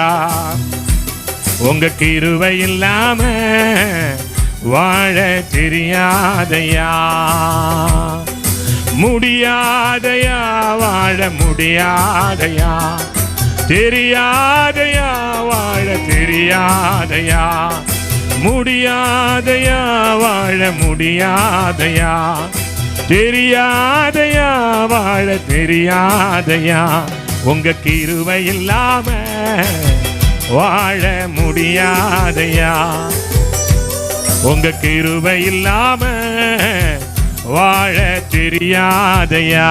உங்க கிருபை இல்லாம வாழ தெரியாதையா, முடியாதையா வாழ முடியாதையா, தெரியாதையா வாழ தெரியாதையா, முடியாதையா வாழ முடியாதையா, தெரியாதையா வாழ தெரியாதையா, உங்க கிருபை இல்லாம வாழ முடியாதையா, உங்க கிருபை இல்லாம வாழ தெரியாதையா.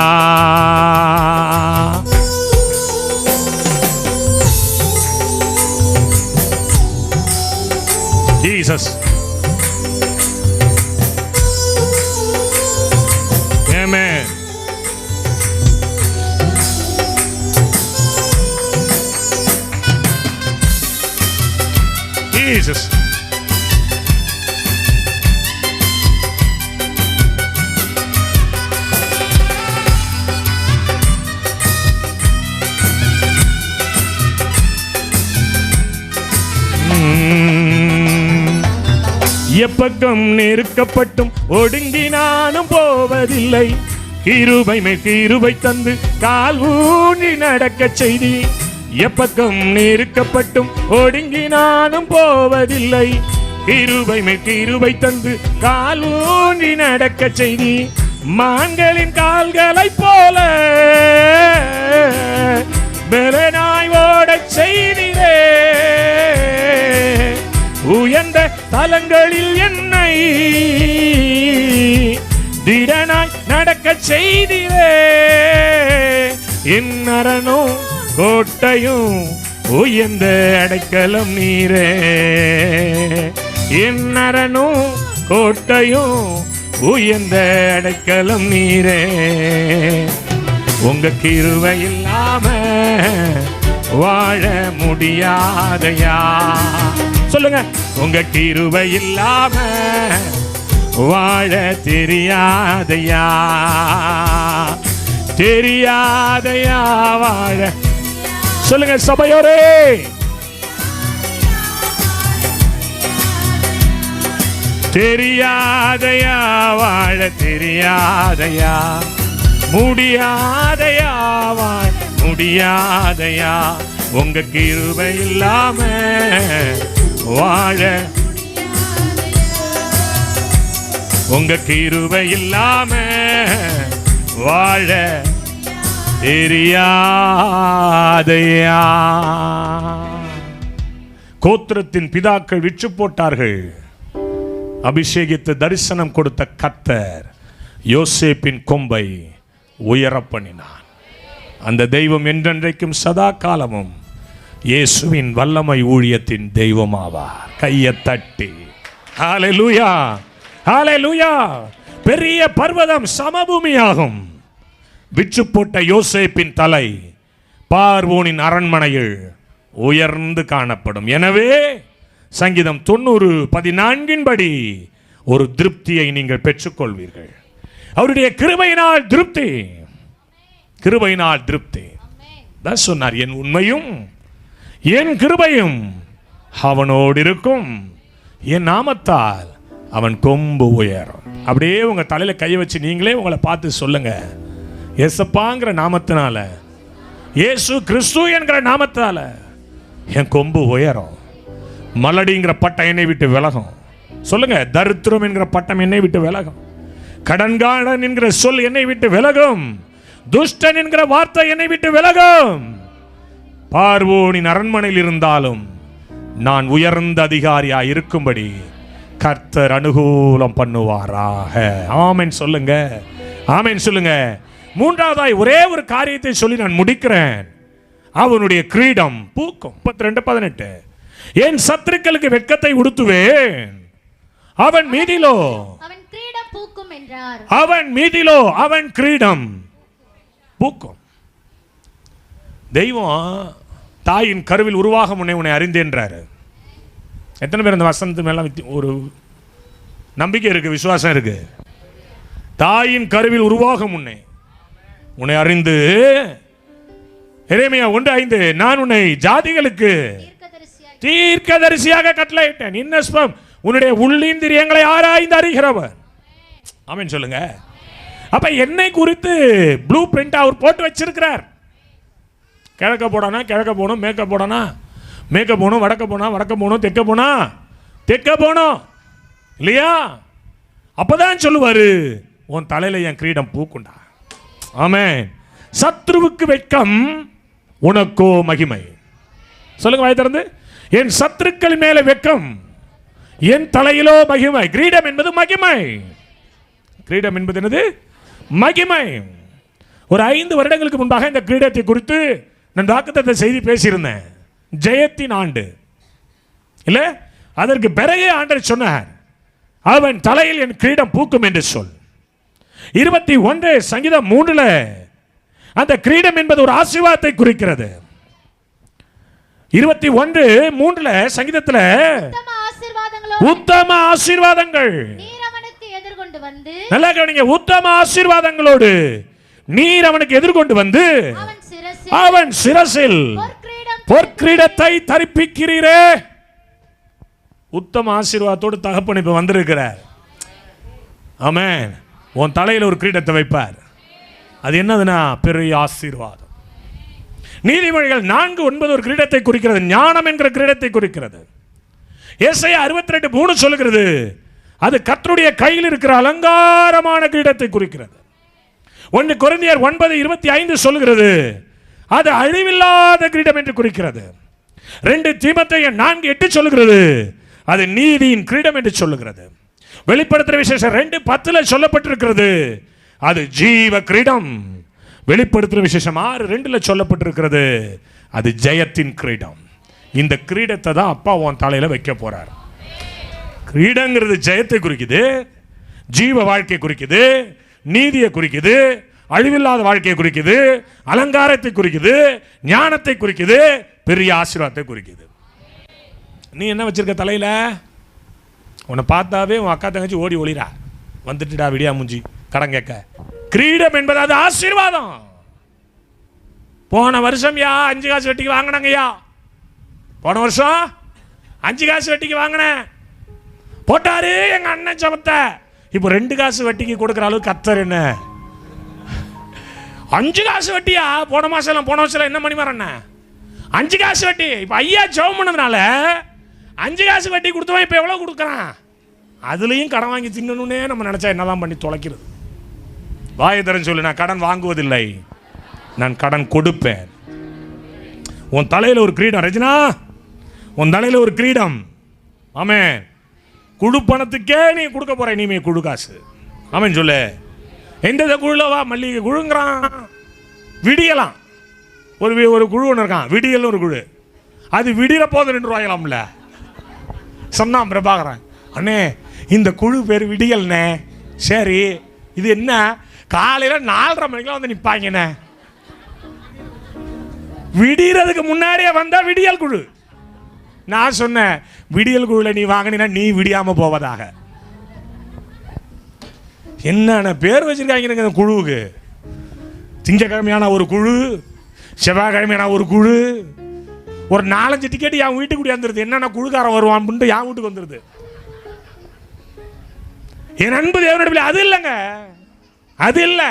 Jesus. Amen. Jesus. எப்பக்கம் நெருக்கப்பட்டும் ஒடுங்கி நானும் போவதில்லை, கிருபை மேல் கிருபை தந்து கால் ஊன்றி நடக்க செய்தி. எப்பக்கம் நெருக்கப்பட்டும் ஒடுங்கி நானும் போவதில்லை, கிருபை மேல் கிருபை தந்து கால் ஊன்றி நடக்க செய்தி. மான்களின் கால்களைப் போல பெலனாய் ஓடச் செய்திரே, உயர்ந்த தலங்களில் என்னை திடனாய் நடக்க செய்திரே. என் அரணும் கோட்டையும் உயர்ந்த அடைக்கலம் நீரே, என் அரணும் கோட்டையும் உயர்ந்த அடைக்கலம் நீரே. உங்க கிருபை இல்லாம வாழ முடியாதையா, சொல்லுங்க. உங்க கிருபை இல்லாம வாழ தெரியாதையா, தெரியாதையா வாழ. சொல்லுங்க சபையோரே, தெரியாதையா வாழ தெரியாதையா, முடியாதையா வாழ முடியாதையா. உங்க கிருபை இல்லாம வாழ, உங்க கிருபை இல்லாம வாழ தெரியாதையா. கோத்திரத்தின் பிதாக்கள் விற்று போட்டார்கள். அபிஷேகித்து தரிசனம் கொடுத்த கர்த்தர் யோசேப்பின் கொம்பை உயர பண்ணினார். அந்த தெய்வம் என்றென்றைக்கும் சதா காலமும் இயேசுவின் வல்லமை ஊழியத்தின் தெய்வமாவார். கையை தட்டி ஹல்லேலூயா, ஹல்லேலூயா. பெரிய பர்வதம் சமபூமியாகும். விற்று போட்ட யோசேப்பின் தலை பார்வோனின் அரண்மனையில் உயர்ந்து காணப்படும். எனவே சங்கீதம் 90:14 படி ஒரு திருப்தியை நீங்கள் பெற்றுக்கொள்வீர்கள். அவருடைய கிருபையினால் திருப்தி, கிருபையினால் திருப்தி தான் சொன்னார். என் உண்மையும் என் கிருபையும் அவனோடு இருக்கும், என் நாமத்தால் அவன் கொம்பு உயரும். அப்படியே உங்க தலையில கை வச்சு நீங்களே உங்களை பார்த்து சொல்லுங்க, ஏசப்பாங்கிற நாமத்தினால, இயேசு கிறிஸ்து என்கிற நாமத்தால என் கொம்பு உயரும். மலடிங்கிற பட்டம் என்னை விட்டு விலகும். சொல்லுங்க, தரித்திரம் என்கிற பட்டம் என்னை விட்டு விலகும். கடன்காரன் என்கிற சொல் என்னை விட்டு விலகும். துஷ்டன் என்கிற வார்த்தை என்னை விட்டு விலகும். பார்வோனின் அரண்மனையில் இருந்தாலும் நான் உயர்ந்த அதிகாரியா இருக்கும்படி கர்த்தர் அனுகூலம் பண்ணுவாராக. ஆமென் சொல்லுங்க, ஆமென் சொல்லுங்க. மூன்றாவதாய் ஒரே ஒரு காரியத்தை சொல்லி நான் முடிக்கிறேன். அவனுடைய கிரீடம் பூக்கும். 32:18 என் சத்துருக்களுக்கு வெட்கத்தை உடுத்துவேன், அவன் மீதிலோ அவன் கிரீடம் பூக்கும் என்றார். அவன் மீதிலோ அவன் கிரீடம் பூக்கும். தெய்வம் தாயின் கருவில் உருவாக முன்னே உன்னை அறிந்தேன்றாரு. எத்தனை பேர் அந்த வசனத்து மேல ஒரு நம்பிக்கை இருக்கு, விசுவாசம் இருக்கு? தாயின் கருவில் உருவாக முன்னே உன்னை அறிந்து, எரேமியா 1:5 நான் உன்னை ஜாதிகளுக்கு தீர்க்கதரிசியாக கட்டளையிட்டேன். இன்னஸ்பம் உன்னுடைய உள்ளிந்திரியங்களை ஆராய்ந்து அறிகிறவர். ஆமென் சொல்லுங்க. அப்ப என்னை குறித்து ப்ளூ பிரிண்ட் அவர் போட்டு வச்சிருக்கிறார். கிழக்க போடானா கிழக்க போகணும், மேற்க போடானா மேற்க போகணும், வடக்க போனா வடக்க போகணும், தெற்க போனா தெற்க போகணும் இல்லையா? அப்பதான் சொல்லுவாரு, உன் தலையில என் கிரீடம் பூக்குண்டா. ஆமென். சத்ருவுக்கு வெட்கம், உனக்கோ மகிமை. சொல்லுங்க வாய் திறந்து, என் சத்துருக்கள் மேல வெட்கம், என் தலையிலோ மகிமை. கிரீடம் என்பது மகிமை. கிரீடம் என்பது என்னது? மகிமை. ஒரு 5 வருடங்களுக்கு முன்பாக இந்த கிரீடத்தை குறித்து நான் வாக்குத்தத்த செய்தி பேசியிருந்தேன். ஜெயத்தின் ஆண்டு இல்ல, அதற்கு பிறகு ஆண்டவர் சொன்னார், அவன் தலையில் என் கிரீடம் பூக்கும் என்று சொல். 21 சங்கீதம் 3 அந்த கிரீடம் என்பது ஒரு ஆசீர்வாதத்தை குறிக்கிறது. 21:3 சங்கீதத்தில் உத்தம ஆசீர்வாதங்கள் நீர் அவனுக்கு எதிர்கொண்டு வந்து, நல்லா கவனிங்க, உத்தம ஆசீர்வாதங்களோடு நீர் அவனுக்கு எதிர்கொண்டு வந்து அவன் சிரசில் பொற்கிரீடத்தை தரிப்பிக்கிறீரே. உத்தம ஆசீர்வாதத்தோடு தகப்பன் இப்ப வந்திருக்கிறார். ஆமென். உன் தலையில் ஒரு கிரீடத்தை வைப்பார். அது என்னதுன்னா பெரிய ஆசீர்வாதம். நீதிமொழிகள் 4:9 ஒரு கிரீடத்தை குறிக்கிறது, ஞானம் என்கிற கிரீடத்தை குறிக்கிறது. ஏசாயா 62:3 சொல்லுகிறது, அது கர்த்தருடைய கையில் இருக்கிற அலங்காரமான கிரீடத்தை குறிக்கிறது. 1 கொரிந்தியர் 9:25 சொல்லுகிறது, அது அழிவில்லாத கிரீடம் என்று குறிக்கிறது. 2 தீமோத்தேயு 4:8 சொல்லுகிறது, அது நீதியின் கிரீடம் என்று சொல்லுகிறது. வெளிப்படுத்துகிற விசேஷம் 2:10 சொல்லப்பட்டிருக்கிறது, அது ஜீவ கிரீடம். வெளிப்படுத்துகிற விசேஷம் 6:2 சொல்லப்பட்டிருக்கிறது, அது ஜெயத்தின் கிரீடம். இந்த கிரீடத்தை தான் அப்பா உன் தலையில வைக்க போறார். கிரீடங்கிறது ஜெயத்தை குறிக்குது, ஜீவ வாழ்க்கை குறிக்குது, நீதியை குறிக்குது, அழிவில்லாத வாழ்க்கையை குறிக்குது, அலங்காரத்தை குறிக்குது, ஞானத்தை குறிக்குது, பெரிய ஆசீர்வாதத்தை குறிக்குது. நீ என்ன வச்சிருக்க தலையில? உன்னை பார்த்தாவே உன் அக்கா தங்கச்சி ஓடி ஒளிரா, வந்துட்டுடா விடியா மூஞ்சி கடன் கேட்க. கிரீடம் என்பது அது ஆசீர்வாதம். போன வருஷம் 5 காசு வட்டிக்கு வாங்கினாங்கய்யா. போன வருஷம் 5 காசு வட்டிக்கு வாங்கினேன், போட்டாரு எங்க அண்ணன் சமத்த. இப்போ 2 காசு வட்டிக்கு கொடுக்குற அளவுக்கு கத்தர் என்ன? 5 காசு வட்டியா? போன வருஷம் என்ன மணி மாறண்ண 5 காசு வட்டி. இப்போ ஐயா ஜெபம் பண்ணதுனால 5 காசு வட்டி கொடுத்தவன் இப்போ எவ்வளோ கொடுக்குறான்? அதுலேயும் கடன் வாங்கி தின்னணுன்னே நம்ம நினச்சா என்னதான் பண்ணி தொலைக்கிறது. வாயை தரன்னு சொல்லு, நான் கடன் வாங்குவதில்லை, நான் கடன் கொடுப்பேன். உன் தலையில் ஒரு கிரீடம் ரஜினா, உன் தலையில் ஒரு கிரீடம். ஆமென். குழு பணத்துக்கே நீ கொடுக்க போற இனிமே குழு காசு. ஆமென் சொல்லு. எந்த குழுவா மல்லிகை குழுங்கிறான். விடியலாம் ஒரு குழு ஒன்று இருக்கான், விடியல் ஒரு குழு. அது விடிய போது 2 ரூபாய்லாம்ல சொன்னான் பிரபாகரன். அண்ணே இந்த குழு பேர் விடியல்ண்ணே. சரி இது என்ன காலையில் 4:30 மணிக்கெல்லாம் வந்து நிற்பாங்கண்ணே. விடியறதுக்கு முன்னாடியே வந்தா விடியல் குழு. நான் சொன்னேன் விடியல் குழுல நீ வாங்கினா நீ விடியாம போவதாக. என்னென்ன பேர் வச்சிருக்காங்க குழுவுக்கு. திங்கக்கிழமையான ஒரு குழு, செவ்வாய்க்கிழமையான ஒரு குழு, ஒரு 4-5 டிக்கெட் என் வீட்டுக்கு கூடியாந்துருது. என்னென்ன குழுக்காரன் வருவான்னு என் வீட்டுக்கு வந்துருது. என் அன்பு தேவனுடைய அது இல்லைங்க, அது இல்லை.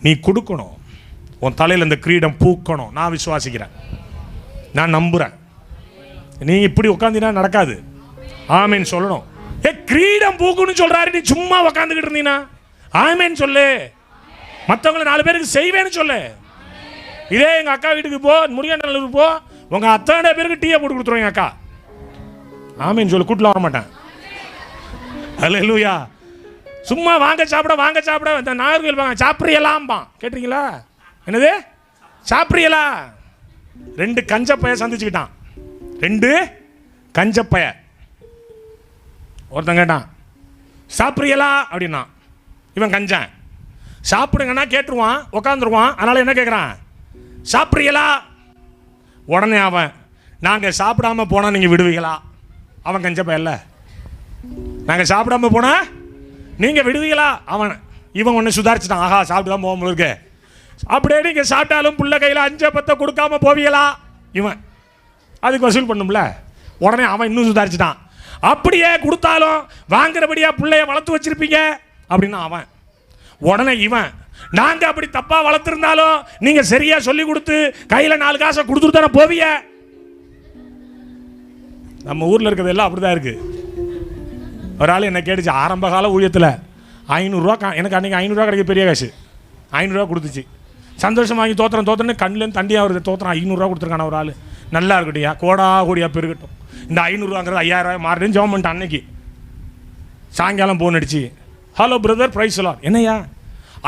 நீ கொடுக்கணும். உன் தலையில் இந்த கிரீடம் பூக்கணும். நான் விசுவாசிக்கிறேன், நான் நம்புறேன். நீ இப்படி உட்காந்தினா நடக்காது. ஆமேன் சொல்லணும். கிரீடம் பூக்கணும்னு சொல்றாரு, நீ சும்மா உட்காந்துக்கிட்டு இருந்தீங்கன்னா ஆமேன் சொல்லு. மற்றவங்களை 4 பேருக்கு செய்வேன்னு சொல்லு. இதே எங்க அக்கா வீட்டுக்கு போ, முருகன் போ, உங்க அத்தனை பேருக்கு டீயை போட்டு கொடுத்துருவோம் எங்க அக்கா. ஆமேன் சொல்லு. கூட்டில் வர மாட்டேன். அல்லேலூயா. சும்மா வாங்க சாப்பிட இந்த நாகர்கள் வாங்க சாப்பிட்றியலாம்பான். கேட்டிருக்கீங்களா? என்னது சாப்பிட்றியலா? 2 கஞ்சப்பைய சந்திச்சுக்கிட்டான். 2 கஞ்சப்பைய. ஒருத்தன் கேட்டான் சாப்பிட்றியலா அப்படின்னா. இவன் கஞ்சன். சாப்பிடுங்கன்னா கேட்டுருவான், உட்காந்துருவான். அதனால என்ன கேட்குறான்? சாப்பிட்றியலா? உடனே அவன் நாங்கள் சாப்பிடாம போனால் நீங்கள் விடுவீங்களா? அவன் கஞ்சப்பையல்ல. நாங்கள் சாப்பிடாம போனா நீங்கள் விடுவீங்களா? இவன் ஒன்று சுதாரிச்சுட்டான். ஆஹா சாப்பிட்டு தான் போக இருக்கு. அப்படியே நீங்கள் சாப்பிட்டாலும் புள்ள கையில் 5-10 கொடுக்காம போவீங்களா? இவன் அதுக்கு வசூல் பண்ணும்ல. உடனே அவன் இன்னும் சுதாரிச்சுட்டான். அப்படியே கொடுத்தாலும் வாங்குறபடியா பிள்ளைய வளர்த்து வச்சிருப்பீங்க அப்படின்னா அவன். உடனே இவன் நாங்கள் அப்படி தப்பாக வளர்த்துருந்தாலும் நீங்கள் சரியாக சொல்லி கொடுத்து கையில் 4 காசை கொடுத்துட்டு தானே போவீங்க. நம்ம ஊரில் இருக்கிறது எல்லாம் அப்படிதான் இருக்கு. ஒரு ஆள் என்ன கேட்டுச்சு, ஆரம்ப கால ஊழியத்தில் 500 ரூபா. எனக்கு அன்றைக்கி 500 ரூபா கிடைக்க பெரிய காசு. 500 ரூபா கொடுத்துச்சு. சந்தோஷம் வாங்கி தோத்துறேன்னு கண்ணிலேருந்து தண்டியாக வருது. தோத்துறான் 500 ரூபா கொடுத்துருக்கான ஒரு ஆள். நல்லா இருக்கட்டியா, கோடியா பெருகட்டும். இந்த 500 ரூபாங்கிறது 5000 ரூபாய் மாறுன்னு ஜெபம் பண்ணிட்டு அன்னைக்கு சாயங்காலம் போன் அடிச்சு, ஹலோ பிரதர் பிரைஸ் எல்லாம் என்னையா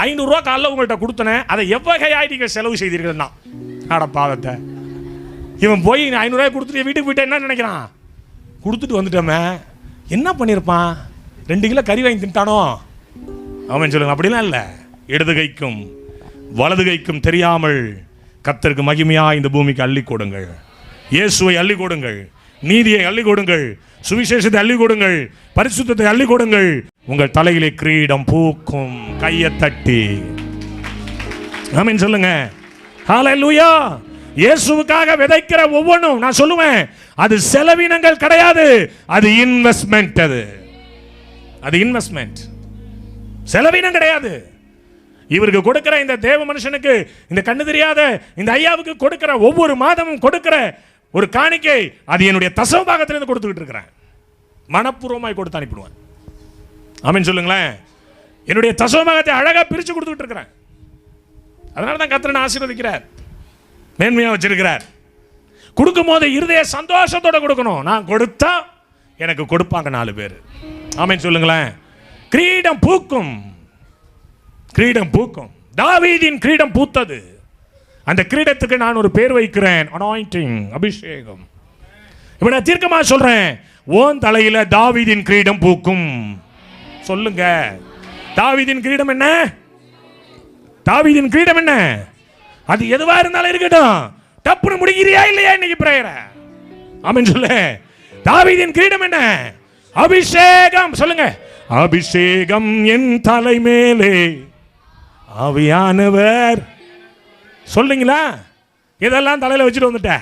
500 ரூபா காலைல உங்கள்கிட்ட கொடுத்தனே, அதை எவ்வகையாய் நீங்கள் செலவு செய்தீர்கள் தான். ஆட பாவத்தை. இவன் போய் 500 ரூபாய் கொடுத்துட்டு வீட்டுக்கு போயிட்டு என்ன நினைக்கிறான்? கொடுத்துட்டு வந்துட்டோமே, என்ன பண்ணியிருப்பான்? 2 கிலோ கறி வாங்கி தின்ட்டானோ? அவன் சொல்லுங்க. அப்படிலாம் இல்லை. இடது கைக்கும் வலது கைக்கும் தெரியாமல் கர்த்தருக்கு மகிமையா இந்த பூமிக்கு அள்ளி கொடுங்கள். இயேசுவை அள்ளி கொடுங்கள், நீதியை அள்ளி கொடுங்கள், சுவிசேஷத்தை அள்ளி கொடுங்கள், பரிசுத்தத்தை அள்ளி கொடுங்கள். உங்கள் தலையிலே கிரீடம் பூக்கும். கையை தட்டி ஆமென் சொல்லுங்க. ஹல்லேலூயா. இயேசுவுக்காக விதைக்கிற ஒவ்வொன்றும் நான் சொல்லுவேன், அது செலவினங்கள் கிடையாது, அது இன்வெஸ்ட்மெண்ட். அது இன்வெஸ்ட்மெண்ட், செலவினம் கிடையாது. இவருக்கு கொடுக்கிற இந்த தேவ மனுஷனுக்கு, இந்த கண்ணு தெரியாத இந்த ஐயாவுக்கு கொடுக்கிற ஒவ்வொரு மாதமும் கொடுக்கிற ஒரு காணிக்கை, அது என்னுடைய தசமபாகத்திலிருந்து கொடுத்துக்கிட்டு இருக்கிறேன். மனப்பூர்வமாய் கொடுத்து அனுப்பிடுவேன். ஆமென் சொல்லுங்களேன். என்னுடைய தசமபாகத்தை அழகாக பிரித்து கொடுத்துக்கிட்டு இருக்கிறேன். அதனால தான் கர்த்தர் ஆசீர்வதிக்கிறார், மேன்மையாக வச்சிருக்கிறார். கொடுக்கும் போது இருதய சந்தோஷத்தோட கொடுக்கணும். நான் கொடுத்தா எனக்கு கொடுப்பாங்க 4 பேர். ஆமென் சொல்லுங்களேன். கிரீடம் பூக்கும், கிரீடம் பூக்கும். தாவீதின் கிரீடம் பூத்தது. அந்த கிரீடத்துக்கு நான் ஒரு பேர் வைக்கிறேன், அனாயிண்டிங், அபிஷேகம். இப்ப நான் தீர்க்கமா சொல்றேன், ஓன் தலையில தாவீதின் கிரீடம் பூக்கும். சொல்லுங்க, தாவீதின் கிரீடம் என்ன? தாவீதின் கிரீடம் என்ன? அது எதுவா இருந்தாலும் இருக்கட்டும். டப்புனு முடிக்கிறியா இல்லையா இன்னைக்கு பிரேயர? ஆமென் சொல்லு. தாவீதின் கிரீடம் என்ன? அபிஷேகம். சொல்லுங்க, அபிஷேகம் என் தலை மேலே ஆவியானவர். சொல்லுங்களா? இதெல்லாம் தலையில வச்சுட்டு வந்துட்ட,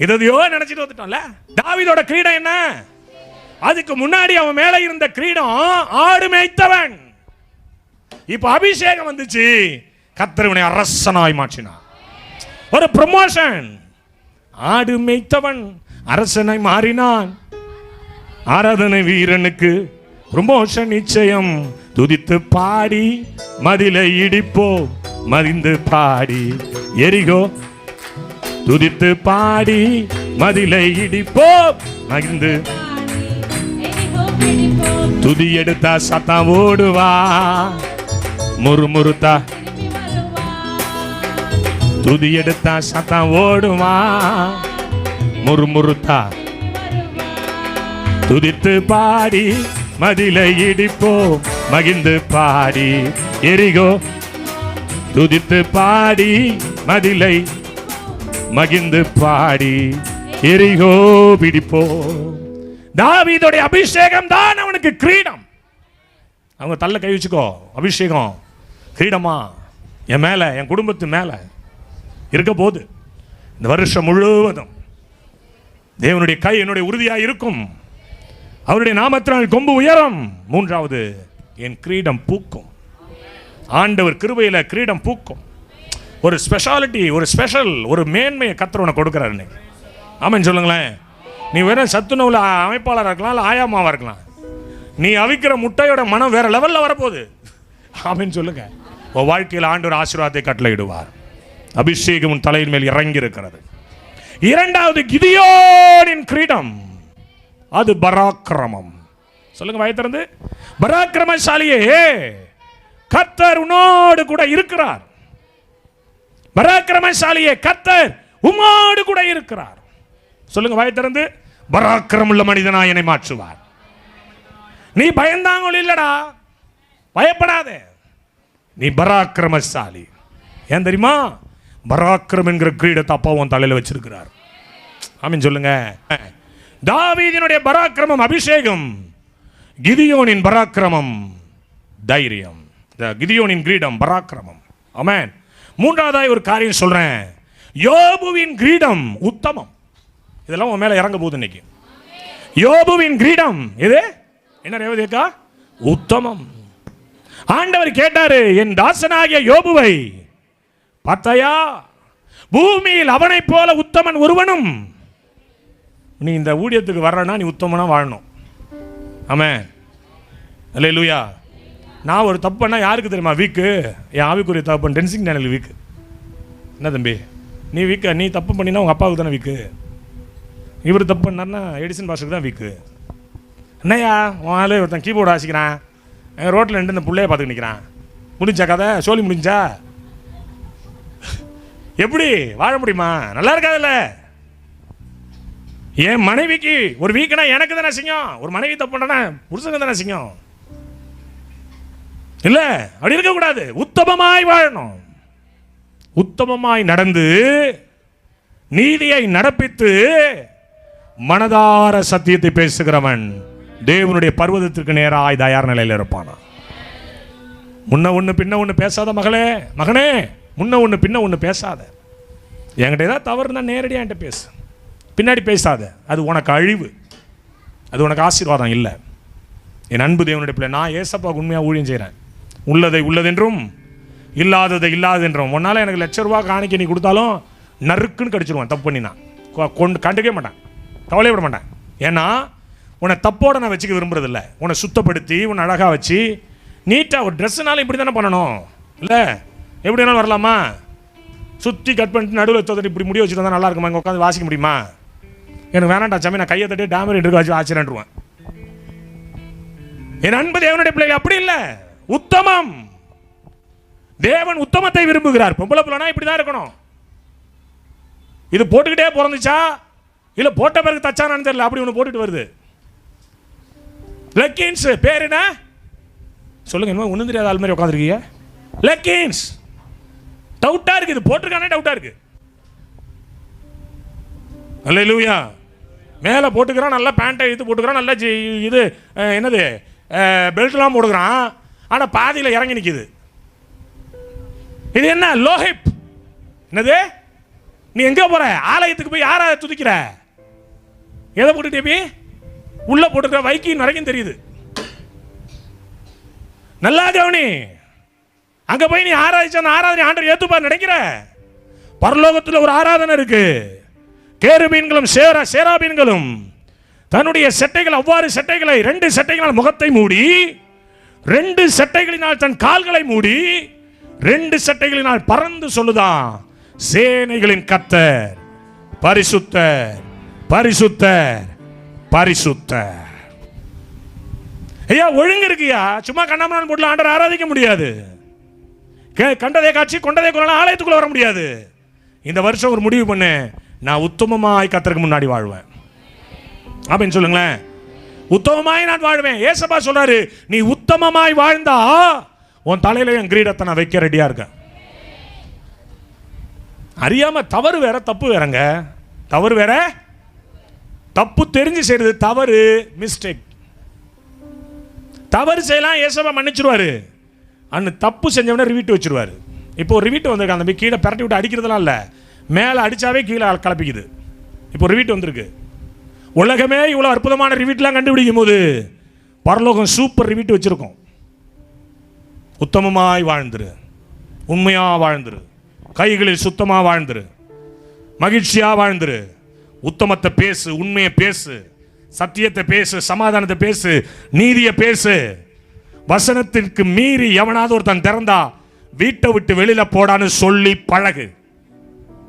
எதையோ நினைச்சிட்டு வந்துட்டோம்ல. தாவீதோட கிரீடம் என்ன? அதுக்கு முன்னாடி அவன் மேல இருந்த கிரீடம் ஆடு மேய்த்தவன். இப்ப அபிஷேகம் வந்துச்சு, கர்த்தர் இவனை அரசனாய் மாற்றினார். ஒரு ப்ரமோஷன். ஆடு மேய்த்தவன் அரசனாய் மாறினான். ஆராதனை வீரனுக்கு மோஷம் நிச்சயம். துதித்து பாடி மதிலை இடிப்போம், மதிந்து பாடி எரிகோ. துதித்து பாடி மதிலை இடிப்போம், மகிழ்ந்து. துதி எடுத்தா சத்தம் ஓடுவா, முறுமுறுத்தா. துதி எடுத்தா சத்தம் ஓடுவா, முறுமுறுத்தா. துதித்து பாடி மதிலை இடிப்போம், மகிழ்ந்து பாடி எரிகோ. துதித்து பாடி மதிலை மகிழ்ந்து பாடி எரிகோ பிடிப்போம். தாவீதுடைய அபிஷேகம் தான் அவனுக்கு கிரீடம். அவங்க தள்ள கை வச்சுக்கோ, அபிஷேகம் கிரீடமா என் மேல, என் குடும்பத்து மேல இருக்க போது. இந்த வருஷம் முழுவதும் தேவனுடைய கை என்னுடைய உறுதியாக இருக்கும். அவருடைய நாமத்தினால் கொம்பு உயரம். மூன்றாவது, என் கிரீடம் பூக்கும். ஆண்டவர் கிருபையில கிரீடம் பூக்கும். ஒரு ஸ்பெஷாலிட்டி, ஒரு ஸ்பெஷல், ஒரு மேன்மையை கர்த்தர் உனக்கு கொடுக்கிறார் இன்னைக்கு. ஆமாம் சொல்லுங்களேன். நீ வெறும் சத்துணவுல அமைப்பாளராக இருக்கலாம், இல்லை ஆயாமாவாக இருக்கலாம். நீ அவிக்கிற முட்டையோட மனம் வேற லெவலில் வரப்போகுது. ஆமின்னு சொல்லுங்க. உன் வாழ்க்கையில் ஆண்டவர் ஆசீர்வாதத்தை கட்டளையிடுவார். அபிஷேகம் உன் தலையின் மேல் இறங்கி இருக்கிறது. இரண்டாவது, கிதியோனின் கிரீடம். அது பராக்கிரமம். சொல்லுங்க வாய் திறந்து. பராக்கிரமசாலியே, கர்த்தர் உன்னோடு கூட இருக்கிறார். பராக்கிரமசாலியே, கர்த்தர் உம்மோடு கூட இருக்கிறார். சொல்லுங்க வாய் திறந்து. பராக்கிரமுள்ள மனிதனாய் என்னை மாற்றுவார். நீ பயந்தாங்கொழி இல்லடா, பயப்படாதே. நீ பராக்கிரமசாலி. ஏன் தெரியுமா? பராக்கிரம் என்கிற கிரீடத்தை அப்பா உன் தலையில் வச்சிருக்கிறார். ஆமீன் சொல்லுங்க. தாவீதினுடைய பராக்கிரமம் அபிஷேகம், கிதியோனின் பராக்கிரமம் தைரியம். கிதியோனின் கிரீடம் பராக்கிரமம். ஆமென். மூன்றாவதாய் ஒரு காரியம் சொல்றேன். யோபுவின் கிரீடம் உத்தமம். இதெல்லாம் உன் மேல இறங்க போகுது இன்னைக்கு. யோபுவின் கிரீடம் இது என்ன ரேவதிக்கா? உத்தமம். ஆண்டவர் கேட்டாரு, என் தாசனாகிய யோபுவை பார்த்தாயா? பூமியில் அவனை போல உத்தமன் ஒருவனும். நீ இந்த ஊழியத்துக்கு வர்றனா நீ உத்தமனா வாழணும். ஆமென். அல்லேலூயா. நான் ஒரு தப்பு பண்ணா யாருக்கு தெரியுமா வீக்கு? என் ஆவிக்குரிய தப்பு பண்ண டென்சிங் சேனல் வீக்கு. என்ன தம்பி நீ வீக்க? நீ தப்பு பண்ணினா உங்கள் அப்பாவுக்கு தானே வீக்கு. இவர் தப்பு பண்ணார்னா எடிசன் பாஸ்டருக்கு தான் வீக்கு. என்னையா உன் ஆளு ஒருத்தன் கீபோர்டு வாசிக்கிறான், எங்கள் ரோட்டில் நின்று இந்த பிள்ளைய பார்த்துக்கு நிற்கிறான். முடிஞ்சா கதை சோழி முடிஞ்சா? எப்படி வாழ முடியுமா? நல்லா இருக்காதுல்ல. என் மனைவிக்கு ஒரு வீக்குனா எனக்கு தானே அசிங்கம். ஒரு மனைவி தப்பு பண்ணுறேன்னா புருஷனுக்கு தானே அசிங்கம். இல்ல, அப்படி இருக்கக்கூடாது. உத்தமமாய் வாழணும். உத்தமமாய் நடந்து நீதியை நடப்பித்து மனதார சத்தியத்தை பேசுகிறவன் தேவனுடைய பர்வதத்திற்கு நேராய் தயார் நிலையில் இருப்பானா. முன்ன ஒன்று பின்ன ஒன்று பேசாத மகளே, மகனே, முன்ன ஒன்று பின்ன ஒன்று பேசாத. என்கிட்ட ஏதாவது தவறுனா நேரடியாக என்கிட்ட பேசு, பின்னாடி பேசாத. அது உனக்கு அழிவு, அது உனக்கு ஆசீர்வாதம் இல்லை. என் அன்பு தேவனுடைய பிள்ளை, நான் ஏசப்பாவுக்கு உண்மையாக ஊழியம் செய்கிறேன். உள்ளதை உள்ளதென்றும் இல்லாததை இல்லாதென்றும். ஒன்றால் எனக்கு ₹1,00,000 காணிக்க நீ கொடுத்தாலும் நறுக்குன்னு கடிச்சிருவான். தப்பு பண்ணி நான் கண்டுக்கவே மாட்டேன், கவலைப்பட மாட்டேன். ஏன்னா உன்னை தப்போடு நான் வச்சுக்க விரும்புறதில்ல. உன்னை சுத்தப்படுத்தி உன்னை அழகாக வச்சு நீட்டாக ஒரு ட்ரெஸ்ஸுனாலும் இப்படி தானே பண்ணணும். இல்லை எப்படி வேணாலும் வரலாமா? சுற்றி கட் பண்ணிட்டு நடுவில் தோற்று இப்படி முடி வச்சுட்டு வந்தால் நல்லா இருக்குமா? இங்கே உட்காந்து வாசிக்க முடியுமா? எனக்கு வேணாண்டா சாமி, நான் கையை தட்டி டேமர் எடுக்க வச்சு ஆச்சரியன்றுவேன். என் அன்பு தேவனுடைய பிள்ளைகள் அப்படி இல்லை, உத்தமம். தேவன் உத்தமத்தை விரும்புகிறார். பொம்பளை பிள்ளைனா இப்படிதான் இருக்கணும். இது போட்டுக்கிட்டே பிறந்துச்சா இல்ல போட்ட பிறகு தச்சானான்னு தெரியல, அப்படி ஒன்று போட்டுட்டு வருது. லெக்கின்ஸ் பேர் என்ன சொல்லுங்க? என்ன ஒன்றும் தெரியாத ஆள் மாதிரி உட்காந்துருக்கீங்க. லெக்கின்ஸ் டவுட்டா இருக்கு. இது போட்டிருக்கானே டவுட்டா இருக்கு. அல்லேலூயா. மேலே போட்டுக்கிறான், நல்லா பேண்ட்டை இது போட்டுக்கிறான், நல்லா இது என்னது பெல்ட்லாம் போட்டுக்கிறான். ஆனால் பாதியில் இறங்கி நிற்கிது. இது என்ன லோஹிப்? என்னது? நீ எங்கே போற? ஆலயத்துக்கு போய் யாரை துதிக்கிற? எதை போட்டுட்டே உள்ள போட்டுக்கிற வைக்கின் வரைக்கும் தெரியுது. நல்லா கவனி. அங்கே போய் நீ ஆராதிச்சா ஆராதனை ஆண்டவர் ஏற்றுப்பார் நினைக்கிற? பரலோகத்தில் ஒரு ஆராதனை இருக்கு. கேருபீன்களும் சேராபீன்களும் தன்னுடைய செட்டைகள் அவ்வாறு செட்டைகளை 2 செட்டைகளால் முகத்தை மூடி 2 செட்டைகளினால் தன் கால்களை மூடி 2 செட்டைகளினால் பறந்து சொல்லுதான், சேனைகளின் கர்த்தர் பரிசுத்தர் பரிசுத்தர் பரிசுத்தர். ஐயா ஒழுங்கு இருக்குயா, சும்மா கண்ணாமண்ணான் போட்டு ஆண்டவர் ஆராதிக்க முடியாது. கண்டதை காட்சி கொண்டதை கொள்ளலாம் ஆலயத்துக்குள்ள வர முடியாது. இந்த வருஷம் ஒரு முடிவு பண்ணு, நான் உத்தமமாய் கர்த்தருக்கு முன்னாடி வாழ்வேன் அப்படின்னு சொல்லுங்களேன். உத்தமமாய் நான் வாழ்வேன். ஏசப்பா சொல்றாரு, நீ உத்தமமாய் வாழ்ந்தா உன் தலையில என் கிரீடத்தை நான் வைக்க ரெடியா இருக்கேன். அறியாம தவறு வேற தப்பு வேறங்க. தவறு வேற, தப்பு தெரிஞ்சு செய்யறது தவறு, மிஸ்டேக். தவறு செய்யலாம், ஏசப்பா மன்னிச்சிருவாரு. அன்னு தப்பு செஞ்சவன ரிவீட்டு வச்சிருவாரு. இப்போ ஒரு ரிவீட்டு வந்திருக்கு, அந்த கீழே பரட்டி விட்டு அடிக்கிறதுலாம் இல்லை, மேலே அடிச்சாவே கீழே கலப்பிக்குது. இப்போ ரிவீட்டு வந்திருக்கு. உலகமே இவ்வளோ அற்புதமான ரிவீட்லாம் கண்டுபிடிக்கும் போது பரலோகம் சூப்பர் ரிவீட்டு வச்சிருக்கோம். உத்தமமாய் வாழ்ந்துரு, உண்மையா வாழ்ந்துரு, கைகளில் சுத்தமா வாழ்ந்துரு, மகிழ்ச்சியா வாழ்ந்துரு, உத்தமத்தை பேசு, உண்மையை பேசு, சத்தியத்தை பேசு, சமாதானத்தை பேசு, நீதியை பேசு. வசனத்திற்கு மீறி எவனாவது ஒருத்தன் திறந்தா வீட்டை விட்டு வெளியில போடான்னு சொல்லி பழகு.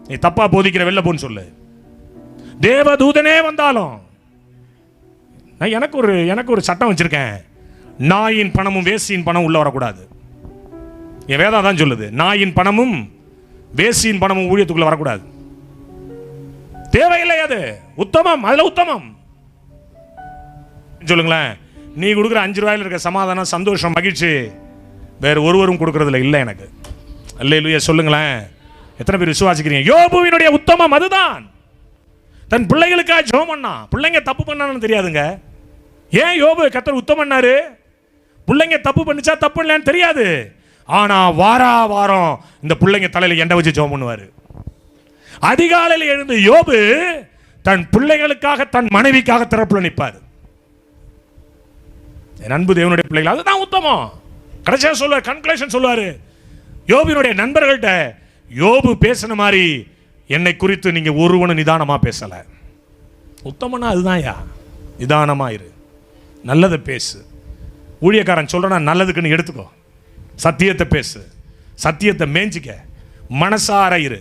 நீ தப்பா போதிக்கிற வெளில போன்னு சொல்லு. தேவதூதனே வந்தாலும் நான் எனக்கு ஒரு சட்டம் வச்சிருக்கேன், நாயின் பணமும் வேசியின் பணமும் உள்ள வரக்கூடாது. என் வேதம் தான் சொல்லுது, நாயின் பணமும் வேசியின் பணமும் ஊழியத்துக்குள்ள வரக்கூடாது. தேவையில்லை, அது உத்தமம், அதுல உத்தமம் சொல்லுங்களேன். நீ கொடுக்குற 5 ரூபாயில இருக்க சமாதானம், சந்தோஷம், மகிழ்ச்சி வேற ஒருவரும் கொடுக்கறதுல இல்லை எனக்கு. அல்லேலூயா சொல்லுங்களேன். எத்தனை பேர் விசுவாசிக்கிறீங்க? யோபுவினுடைய உத்தமம் அதுதான். தன் பிள்ளைகளுக்காக ஜெபம் பண்ணா. பிள்ளைங்க தப்பு பண்ணான்னு தெரியாதுங்க. ஏன் யோபு கர்த்தர் உத்தமன்னாரு? பிள்ளைங்க தப்பு பண்ணிச்சா தப்பு இல்லைன்னு தெரியாது. ஆனா வாரம் இந்த பிள்ளைங்க தலையில எண்ணெய் வச்சு ஜெபம் பண்ணுவாரு. அதிகாலையில் எழுந்து யோபு தன் பிள்ளைகளுக்காக, தன் மனைவிக்காக திறப்புல நிற்பாரு. என் அன்பு தேவனுடைய பிள்ளைகள், அதுதான் உத்தமம். கடைசியா சொல்லுவார், கன்க்ளூஷன் சொல்லுவாரு யோபுவினுடைய நண்பர்கள்ட்ட, யோபு பேசின மாதிரி என்னை குறித்து நீங்க ஒருவனும் நிதானமா பேசல. உத்தமனா அதுதான் யா. நிதானமா இரு, நல்லதை பேசு. ஊழியக்காரன் சொல்றனா நல்லதுக்குன்னு எடுத்துக்கோ. சத்தியத்தை பேசு, சத்தியத்தை மேஞ்சிக்க, மனசார இரு,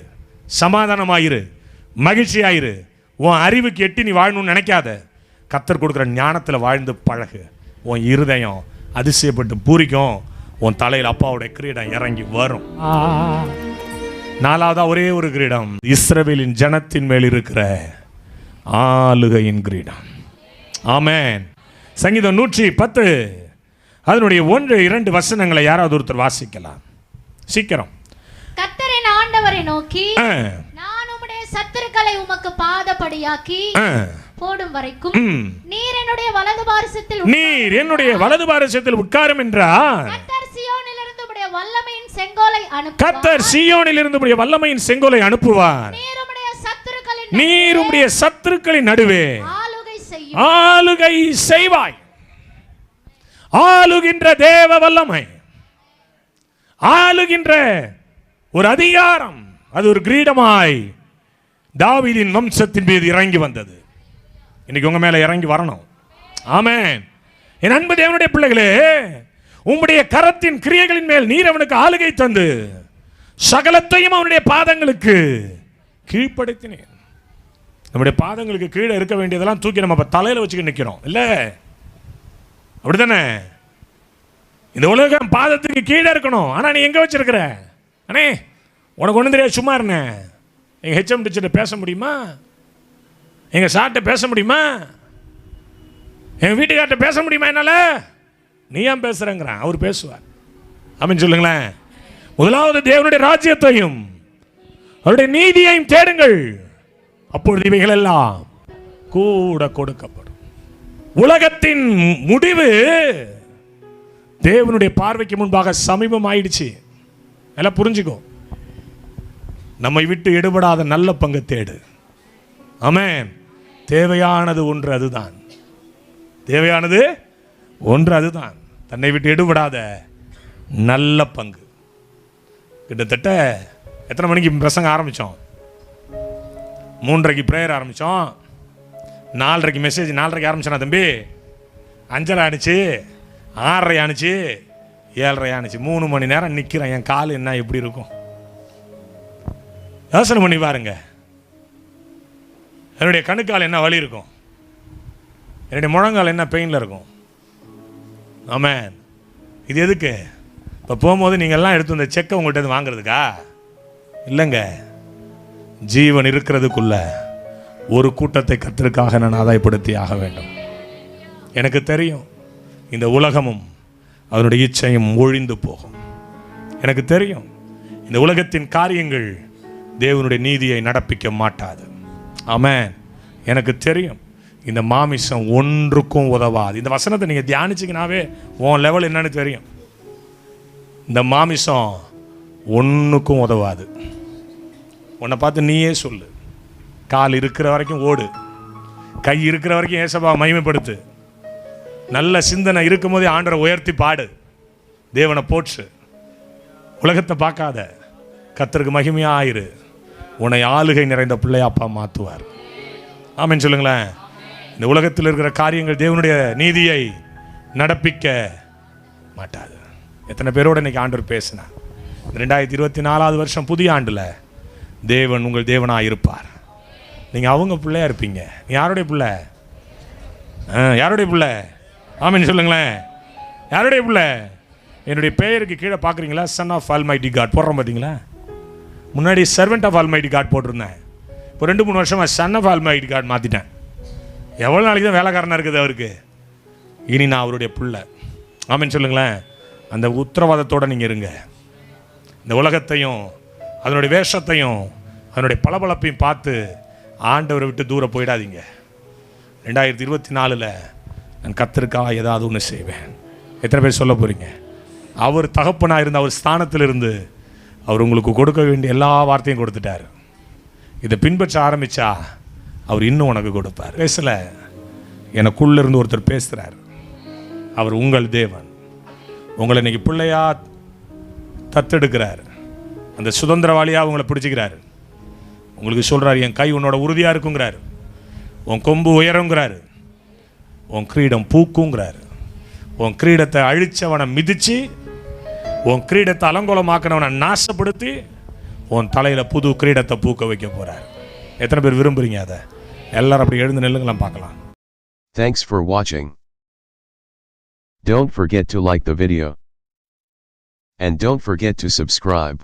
சமாதானமாயிரு, மகிழ்ச்சியாயிரு. உன் அறிவுக்கு எட்டி நீ வாழணும்னு நினைக்காத. கர்த்தர் கொடுக்குற ஞானத்தில் வாழ்ந்து பழகு. உன் இருதயம் அதிசயப்பட்டு பூரிக்கும். உன் தலையில் அப்பாவுடைய கிரீடம் இறங்கி வரும். 4வதா ஒரே ஒரு கிரீடம், இஸ்ரவேலின் ஜனத்தின் மேல் இருக்கிற ஆளுகையின் கிரீடம். ஆமென். சங்கீதம் 110 அதனுடைய 1-2 வசனங்களை யாராவது ஒருத்தர் வாசிக்கலாம் சீக்கிரம். கர்த்தரின் ஆண்டவரை நோக்கி, நான் உம்முடைய சத்துருக்களை உமக்கு பாதபடியாக்கி போடும் வரைக்கும் நீர் என்னுடைய வலது பாரிசத்தில் உட்காரும் என்றார். கர்த்தர் சீயோனிலிருந்து உம்முடைய வல்லமையின் செங்கோலை அனுப்புவார். கர்த்தர் சீயோனிலிருந்து உம்முடைய வல்லமையின் செங்கோலை அனுப்புவார். நீர் உம்முடைய சத்துருக்களின் நடுவே ஆளுகை செய்வாய். ஆளுகின்ற தேவ வல்லமை, ஆளுகின்ற ஒரு அதிகாரம், அது ஒரு கிரீடமாய் தாவீதின் வம்சத்தின் மீது இறங்கி வந்தது. இன்னைக்கு உங்க மேல இறங்கி வரணும். ஆமென். என் அன்பு தேவனுடைய பிள்ளைகளே, உம்முடைய கரத்தின் கிரியைகளின் மேல் நீர் அவனுக்கு ஆளுகை தந்து சகலத்தையும் அவனுடைய பாதங்களுக்கு கீழ்ப்படுத்தினேன். நம்முடைய பாதங்களுக்கு கீழே இருக்க வேண்டியதெல்லாம் தூக்கி நம்ம தலையில வச்சுக்க நிற்கிறோம் இல்ல? அப்படித்தானே? இந்த உலகம் பாதத்துக்கு கீழே இருக்கணும். ஆனா நீ எங்க வச்சிருக்கிற? அண்ணே உனக்கு ஒன்றும் தெரியாது, சும்மா இருந்த. எங்க ஹெச்எம் டீச்சர்ட்ட பேச முடியுமா? எங்க சார்ட்ட பேச முடியுமா? எங்க வீட்டுக்கார்ட்ட பேச முடியுமா? என்னால? நீ ஏன் பேசுறங்கிறான், அவர் பேசுவார். அப்படின்னு சொல்லுங்களேன். முதலாவது தேவனுடைய ராஜ்யத்தையும் அவருடைய நீதியையும் தேடுங்கள், அப்பொழுது இவைகள் எல்லாம் கூட கொடுக்கப்படும். உலகத்தின் முடிவு தேவனுடைய பார்வைக்கு முன்பாக சமீபம் ஆயிடுச்சு. எல்லாம் புரிஞ்சுக்கோ. நம்மை விட்டு எடுபடாத நல்ல பங்கு தேடு. ஆமென். தேவையானது ஒன்று அதுதான். தேவையானது ஒன்று அதுதான். தன்னை விட்டு எடுபடாத நல்ல பங்கு. கிட்டத்தட்ட எத்தனை மணிக்கு பிரசங்க ஆரம்பித்தோம்? 3:30க்கு பிரேயர் ஆரம்பித்தோம். 4:30 மெசேஜ், 4:30 ஆரம்பிச்சேனா தம்பி, 5:30 ஆனிச்சு, 6:30 ஆனிச்சு, 7:30 ஆனிச்சு, 3 மணி நேரம் நிற்கிறேன். என் கால் என்ன எப்படி இருக்கும் யோசனை பண்ணி பாருங்க. என்னுடைய கணுக்கால் என்ன வலி இருக்கும், என்னுடைய முழங்கால் என்ன பெயினில் இருக்கும். ஆமென். இது எதுக்கு? இப்போ போகும்போது நீங்கள் எல்லாம் எடுத்து இந்த செக்கை உங்கள்கிட்ட வாங்குறதுக்கா? இல்லைங்க. ஜீவன் இருக்கிறதுக்குள்ள ஒரு கூட்டத்தை கர்த்தருக்காக நான் ஆதாயப்படுத்தி ஆக வேண்டும். எனக்கு தெரியும் இந்த உலகமும் அதனுடைய இச்சையும் ஒழிந்து போகும். எனக்கு தெரியும் இந்த உலகத்தின் காரியங்கள் தேவனுடைய நீதியை நடப்பிக்க மாட்டாது. ஆமென். எனக்கு தெரியும் இந்த மாமிசம் ஒன்றுக்கும் உதவாது. இந்த வசனத்தை நீங்கள் தியானிச்சிங்கனாவே உன் லெவல் என்னன்னு தெரியும். இந்த மாமிசம் ஒன்றுக்கும் உதவாது. உன்னை பார்த்து நீயே சொல்லு. கால் இருக்கிற வரைக்கும் ஓடு, கை இருக்கிற வரைக்கும் ஏசப்பா மகிமைப்படுத்து. நல்ல சிந்தனை இருக்கும் போதே ஆண்டவரை உயர்த்தி பாடு, தேவனை போற்று. உலகத்தை பார்க்காத, கர்த்தருக்கு மகிமையாயிரு. உன்னை ஆளுகை நிறைந்த பிள்ளையா அப்பா மாற்றுவார். ஆமென் சொல்லுங்களேன். இந்த உலகத்தில் இருக்கிற காரியங்கள் தேவனுடைய நீதியை நடப்பிக்க மாட்டாது. எத்தனை பேரோடு இன்னைக்கு ஆண்டவர் பேசினார். 2024 வருஷம் புதிய ஆண்டில் தேவன் உங்கள் தேவனாக இருப்பார். நீங்கள் அவங்க பிள்ளையா இருப்பீங்க. நீ யாருடைய பிள்ளை? யாருடைய பிள்ளை? ஆமென் சொல்லுங்களேன். யாருடைய பிள்ளை? என்னுடைய பெயருக்கு கீழே பார்க்குறீங்களா, சன் ஆஃப் ஆல்மைட்டி காட் போடுறோம் பார்த்தீங்களா? முன்னாடி சர்வெண்ட் ஆஃப் ஆல்மைட்டி காட் போட்டிருந்தேன். இப்போ 2-3 வருஷமாக சன் ஆஃப் ஆல்மைட்டி காட் மாற்றிட்டேன். எவ்வளோ நாளைக்கு தான் வேலைக்காரனாக இருக்குது அவருக்கு. இனி நான் அவருடைய பிள்ளை. ஆமென் சொல்லுங்களேன். அந்த உத்தரவாதத்தோடு நீங்கள் இருங்க. இந்த உலகத்தையும் அதனுடைய வேஷத்தையும் அதனுடைய பளபளப்பையும் பார்த்து ஆண்டவரை விட்டு தூரம் போயிடாதீங்க. 2024 நான் கர்த்தருக்காக ஏதாவது ஒன்று செய்வேன். எத்தனை பேர் சொல்ல போகிறீங்க? அவர் தகப்பனாக இருந்து அவர் ஸ்தானத்தில் இருந்து அவர் உங்களுக்கு கொடுக்க வேண்டிய எல்லா வார்த்தையும் கொடுத்துட்டார். இதை பின்பற்ற ஆரம்பித்தா அவர் இன்னும் உனக்கு கொடுப்பார். பேசல, எனக்குள்ள இருந்து ஒருத்தர் பேசுகிறார். அவர் உங்கள் தேவன். உங்களை இன்னைக்கு பிள்ளையா தத்தெடுக்கிறார். அந்த சுதந்திரவாளியாக உங்களை பிடிச்சிக்கிறார். உங்களுக்கு சொல்கிறார், என் கை உன்னோட உறுதியாக இருக்குங்கிறார். உன் கொம்பு உயருங்கிறார். உன் கிரீடம் பூக்குங்கிறார். உன் கிரீடத்தை அழிச்சவனை மிதித்து, உன் கிரீடத்தை அலங்கோலமாக்கினவனை நாசப்படுத்தி உன் தலையில் புது கிரீடத்தை பூக்க வைக்க போகிறார். எத்தனை பேர் விரும்புகிறீங்க அதை? எல்லாரும் அப்படி எழுந்து நில்லுங்களாம் பார்க்கலாம். Thanks for watching. Don't forget to like the video. And don't forget to subscribe.